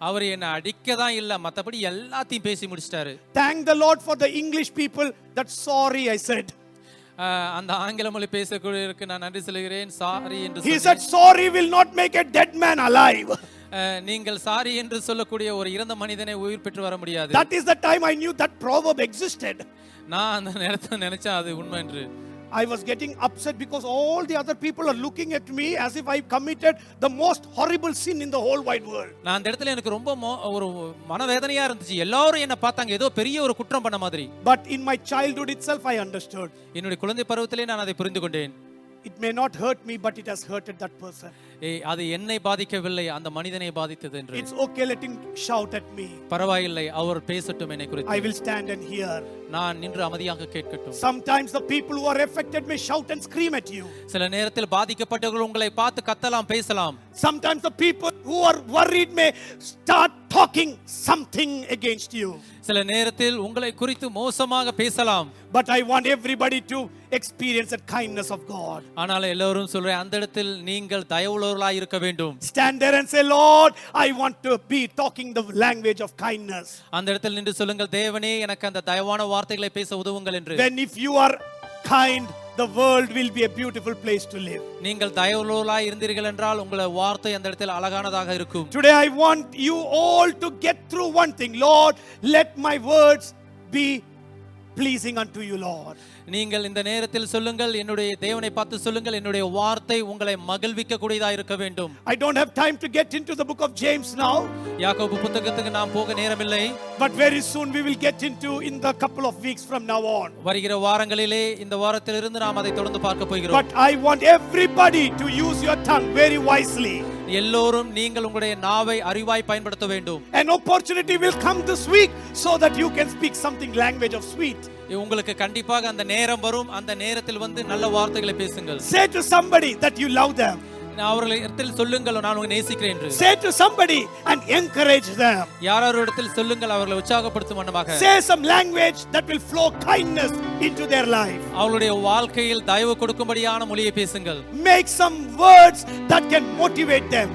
அவர் என்ன அடிக்க தான் இல்ல, மத்தபடி எல்லாத்தையும் பேசி முடிச்சிட்டாரு. Thank the Lord for the English people that sorry I said. அந்த ஆங்கில மொழி பேசக்கூடியவருக்கு நான் நன்றி சொல்கிறேன். சாரி என்று He said, sorry will not make a dead man alive. நீங்கள் சாரி என்று சொல்லக்கூடிய ஒரு இறந்த மனிதனை உயிர் பெற்று வர முடியாது. That is the time I knew that proverb existed. நான் அந்த நேரத்துல நினைச்சேன் அது உண்மை என்று. I was getting upset because all the other people are looking at me as if I committed the most horrible sin in the whole wide world. நான் அந்த இடத்துல எனக்கு ரொம்ப ஒரு மனவேதனையா இருந்துச்சு. எல்லாரும் என்ன பார்த்தாங்க ஏதோ பெரிய ஒரு குற்றம் பண்ண மாதிரி. But in my childhood itself I understood. என்னுடைய குழந்தை பருவத்திலே நான் அதை புரிந்து கொண்டேன். It may not hurt me, but it has hurted that person. அது என்னை பாதிக்கவில்லை, அந்த மனிதனை பாதித்தது என்று. It's okay, let him shout at me. பரவாயில்லை, அவர் பேசட்டும் என்னை குறித்து. I will stand and hear. நான் நின்று அமைதியாக கேட்கட்டும். Sometimes the people who are affected may shout and scream at you. சில நேரத்தில் பாதிக்கப்பட்டவர்கள் உங்களை பார்த்து கத்தலாம், பேசலாம். Sometimes the people who are worried may start talking something against you. சில நேரத்தில் உங்களை குறித்து மோசமாக பேசலாம். But I want everybody to experience the kindness of God. ஆனால் எல்லாரும் சொல்றேன், அந்த இடத்தில் நீங்கள் தயவுள்ளவர்களாய் இருக்க வேண்டும். Stand there and say, Lord, I want to be talking the language of kindness. அந்த இடத்தில் நின்று சொல்லுங்கள், தேவனே எனக்கு அந்த தயவான வார்த்தைகளை பேச உதவுங்கள் என்று. Then if you are kind, the world will be a beautiful place to live. நீங்கள் தயவுள்ளவர்களாய் இருந்தீர்கள் என்றால் உங்கள் வார்த்தை அந்த இடத்தில் அழகானதாக இருக்கும். Today I want you all to get through one thing. Lord, let my words be pleasing unto you, Lord. நீங்கள் இந்த நேரத்தில் சொல்லுங்கள், என்னுடைய தேவனை பார்த்து சொல்லுங்கள், என்னுடைய வார்த்தை உங்களை மகிழ்விக்க கூடியதா இருக்க வேண்டும். I don't have time to get into the book of James now. யாக்கோபு புத்தகத்துக்கு நாம் போக நேரமில்லை. But very soon we will get into in the couple of weeks from now on. வருகிற வாரங்களிலே இந்த வாரத்திலிருந்து நாம் அதை தொடர்ந்து பார்க்க போகிறோம். But I want everybody to use your tongue very wisely. எல்லோரும் நீங்கள் உங்களுடைய நாவை அறிவாய் பயன்படுத்த வேண்டும். An opportunity will come this week so that you can speak something language of sweet. உங்களுக்கு கண்டிப்பாக அந்த நேரம் வரும். அந்த நேரத்தில் வந்து நல்ல வார்த்தைகளை பேசுங்கள். Say to somebody that you love them. அவர்களிடத்தில் சொல்லுங்கள், நான் உங்களை நேசிக்கிறேன் என்று. Say to somebody and encourage them. யாராவது இடத்தில் சொல்லுங்கள், அவர்களை உற்சாகப்படுத்தும் வண்ணமாக. Say some language that will flow kindness into their life. அவளுடைய வாழ்க்கையில் தயவு கொடுக்கும்படியான மொழியை பேசுங்கள். Make some words that can motivate them.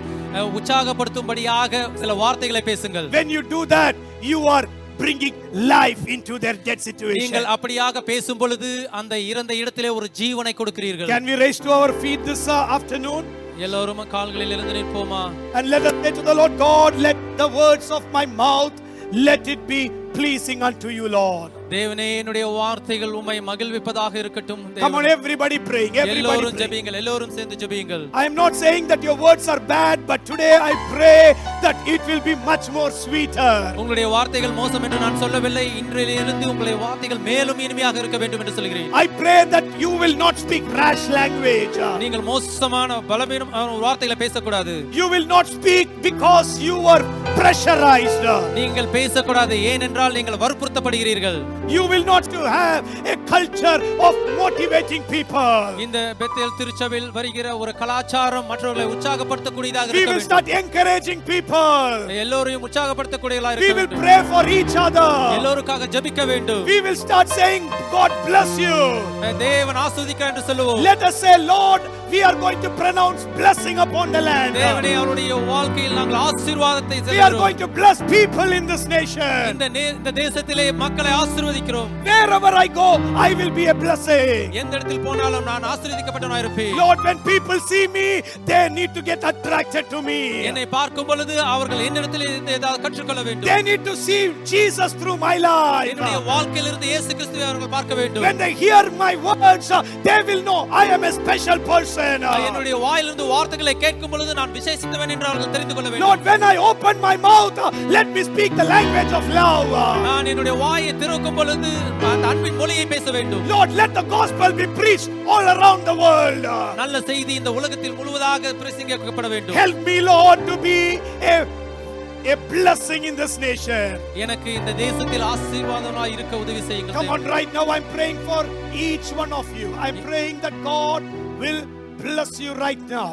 உற்சாகப்படுத்தும்படியாக சில வார்த்தைகளை பேசுங்கள். When you do that, you are bringing life into their dead situation. நீங்கள் அப்படியாக பேசும் பொழுது அந்த இறந்த இடத்திலே ஒரு ஜீவனை கொடுக்கிறீர்கள். Can we raise to our feet this afternoon? எல்லோரும் கால்களில் இருந்து நிற்போமா? And let us say to the Lord God, let the words of my mouth, let it be pleasing unto you, Lord. தேவனே, என்னுடைய வார்த்தைகள் உம்மை மகிழ்விப்பதாக இருக்கட்டும். Come on, everybody praying. Everybody praying. எல்லோரும் சேர்ந்து ஜெபியுங்கள். I am not saying that your words are bad, but today I pray that it will be much more sweeter. உங்களுடைய வார்த்தைகள் மோசம் என்று நான் சொல்லவில்லை. இன்றிலிருந்து உங்களுடைய வார்த்தைகள் மேலும் இனிமையாக இருக்க வேண்டும் என்று சொல்கிறேன். I pray that you will not speak rash language. நீங்கள் மோசமான பலவீனமான வார்த்தைகளை பேசக்கூடாது. You will not speak because you are pressurized. நீங்கள் பேசக்கூடாது, ஏனென்றால் நீங்கள் வற்புறுத்தப்படுகிறீர்கள். You will not have a culture of motivating people. இந்த பெத்தேல் திருச்சபையில் வருகிற ஒரு கலாச்சாரம் மற்றவர்களை உற்சாகப்படுத்தக்கூடியதாக இருக்க We வேண்டும். will start encouraging people. எல்லோரையும் உற்சாகப்படுத்தக்கூடியவர்களாக We இருக்க will வேண்டும். pray for each other. எல்லோருக்காக ஜெபிக்க வேண்டும். We will start saying, God bless you. தேவன் ஆசீர்வதிக்கிறார் என்று சொல்லுவோம். Let us say, Lord, we are going to pronounce blessing upon the land. தேவனே, அவருடைய வாழ்க்கையில் நாங்கள் ஆசீர்வாதத்தை We are செய்கிறோம். going to bless people in this nation. இந்த தேசத்திலே மக்களை ஆசீர்வதிக்கிறோம். Wherever I go, I will be a blessing. எந்த இடத்தில் போனாலும் நான் ஆசீர்வதிக்கப்பட்டவனாய் இருப்பேன். Lord, when people see me, they need to get attracted to me. என்னை பார்க்கும் பொழுது அவர்கள் என்னிடத்தில் இருந்து ஏதாவது கற்றுக்கொள்ள வேண்டும். They need to see Jesus through my life. என்னுடைய வாழ்க்கையில் இருந்து இயேசு கிறிஸ்துவை அவர்கள் பார்க்க வேண்டும். When they hear my words, they will know I am a special person. என்னுடைய வாயிலிருந்து வார்த்தைகளை கேட்கும் பொழுது நான் விசேஷித்தவன் என்று அவர்கள் தெரிந்து கொள்ள வேண்டும். Lord, when I open my mouth, let me speak the language of love. நான் என்னுடைய வாயை திறக்கும் பொழுது அந்த அன்பின் மொழியை பேச வேண்டும். Lord, let the gospel be preached all around the world. நல்ல செய்தி இந்த உலகத்தில் முழுவதாக பிரசங்கிக்கப்பட வேண்டும். Help me, Lord, to be a blessing in this nation. எனக்கு இந்த தேசத்தில் ஆசீர்வாதமாய் இருக்க உதவி செய்யுங்கள். Come on, right now I'm praying for each one of you. I'm praying that God will bless you right now.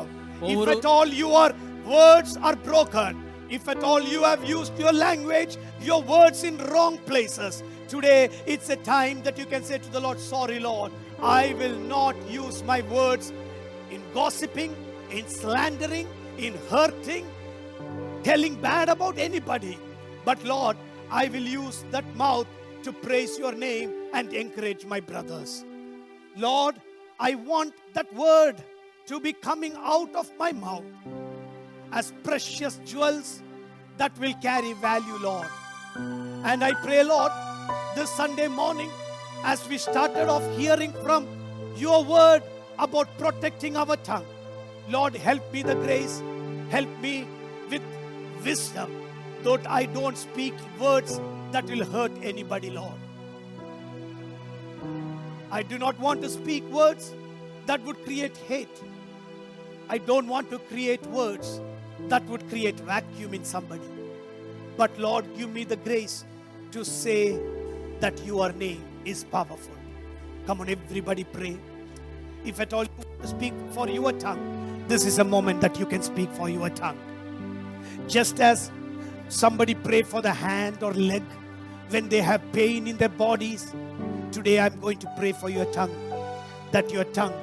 If at all your words are broken, if at all you have used your language, your words in wrong places, today it's a time that you can say to the Lord, sorry Lord, I will not use my words in gossiping, in slandering, in hurting, telling bad about anybody. But Lord, I will use that mouth to praise your name and encourage my brothers. Lord, I want that word to be coming out of my mouth as precious jewels that will carry value, Lord. And I pray, Lord, this Sunday morning, as we started off hearing from your word about protecting our tongue, Lord, help me the grace, help me with wisdom, though I don't speak words that will hurt anybody, Lord. I do not want to speak words that would create hate. I don't want to create words that would create vacuum in somebody. But Lord, give me the grace to say that your name is powerful. Come on, everybody pray. If at all you want to speak for your tongue, this is a moment that you can speak for your tongue. Just as somebody pray for the hand or leg when they have pain in their bodies, today I'm going to pray for your tongue, that your tongue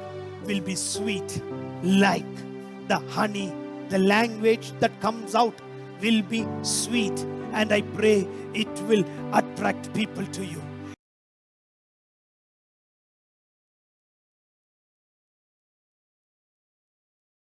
will be sweet like the honey. The language that comes out will be sweet, and I pray it will attract people to you.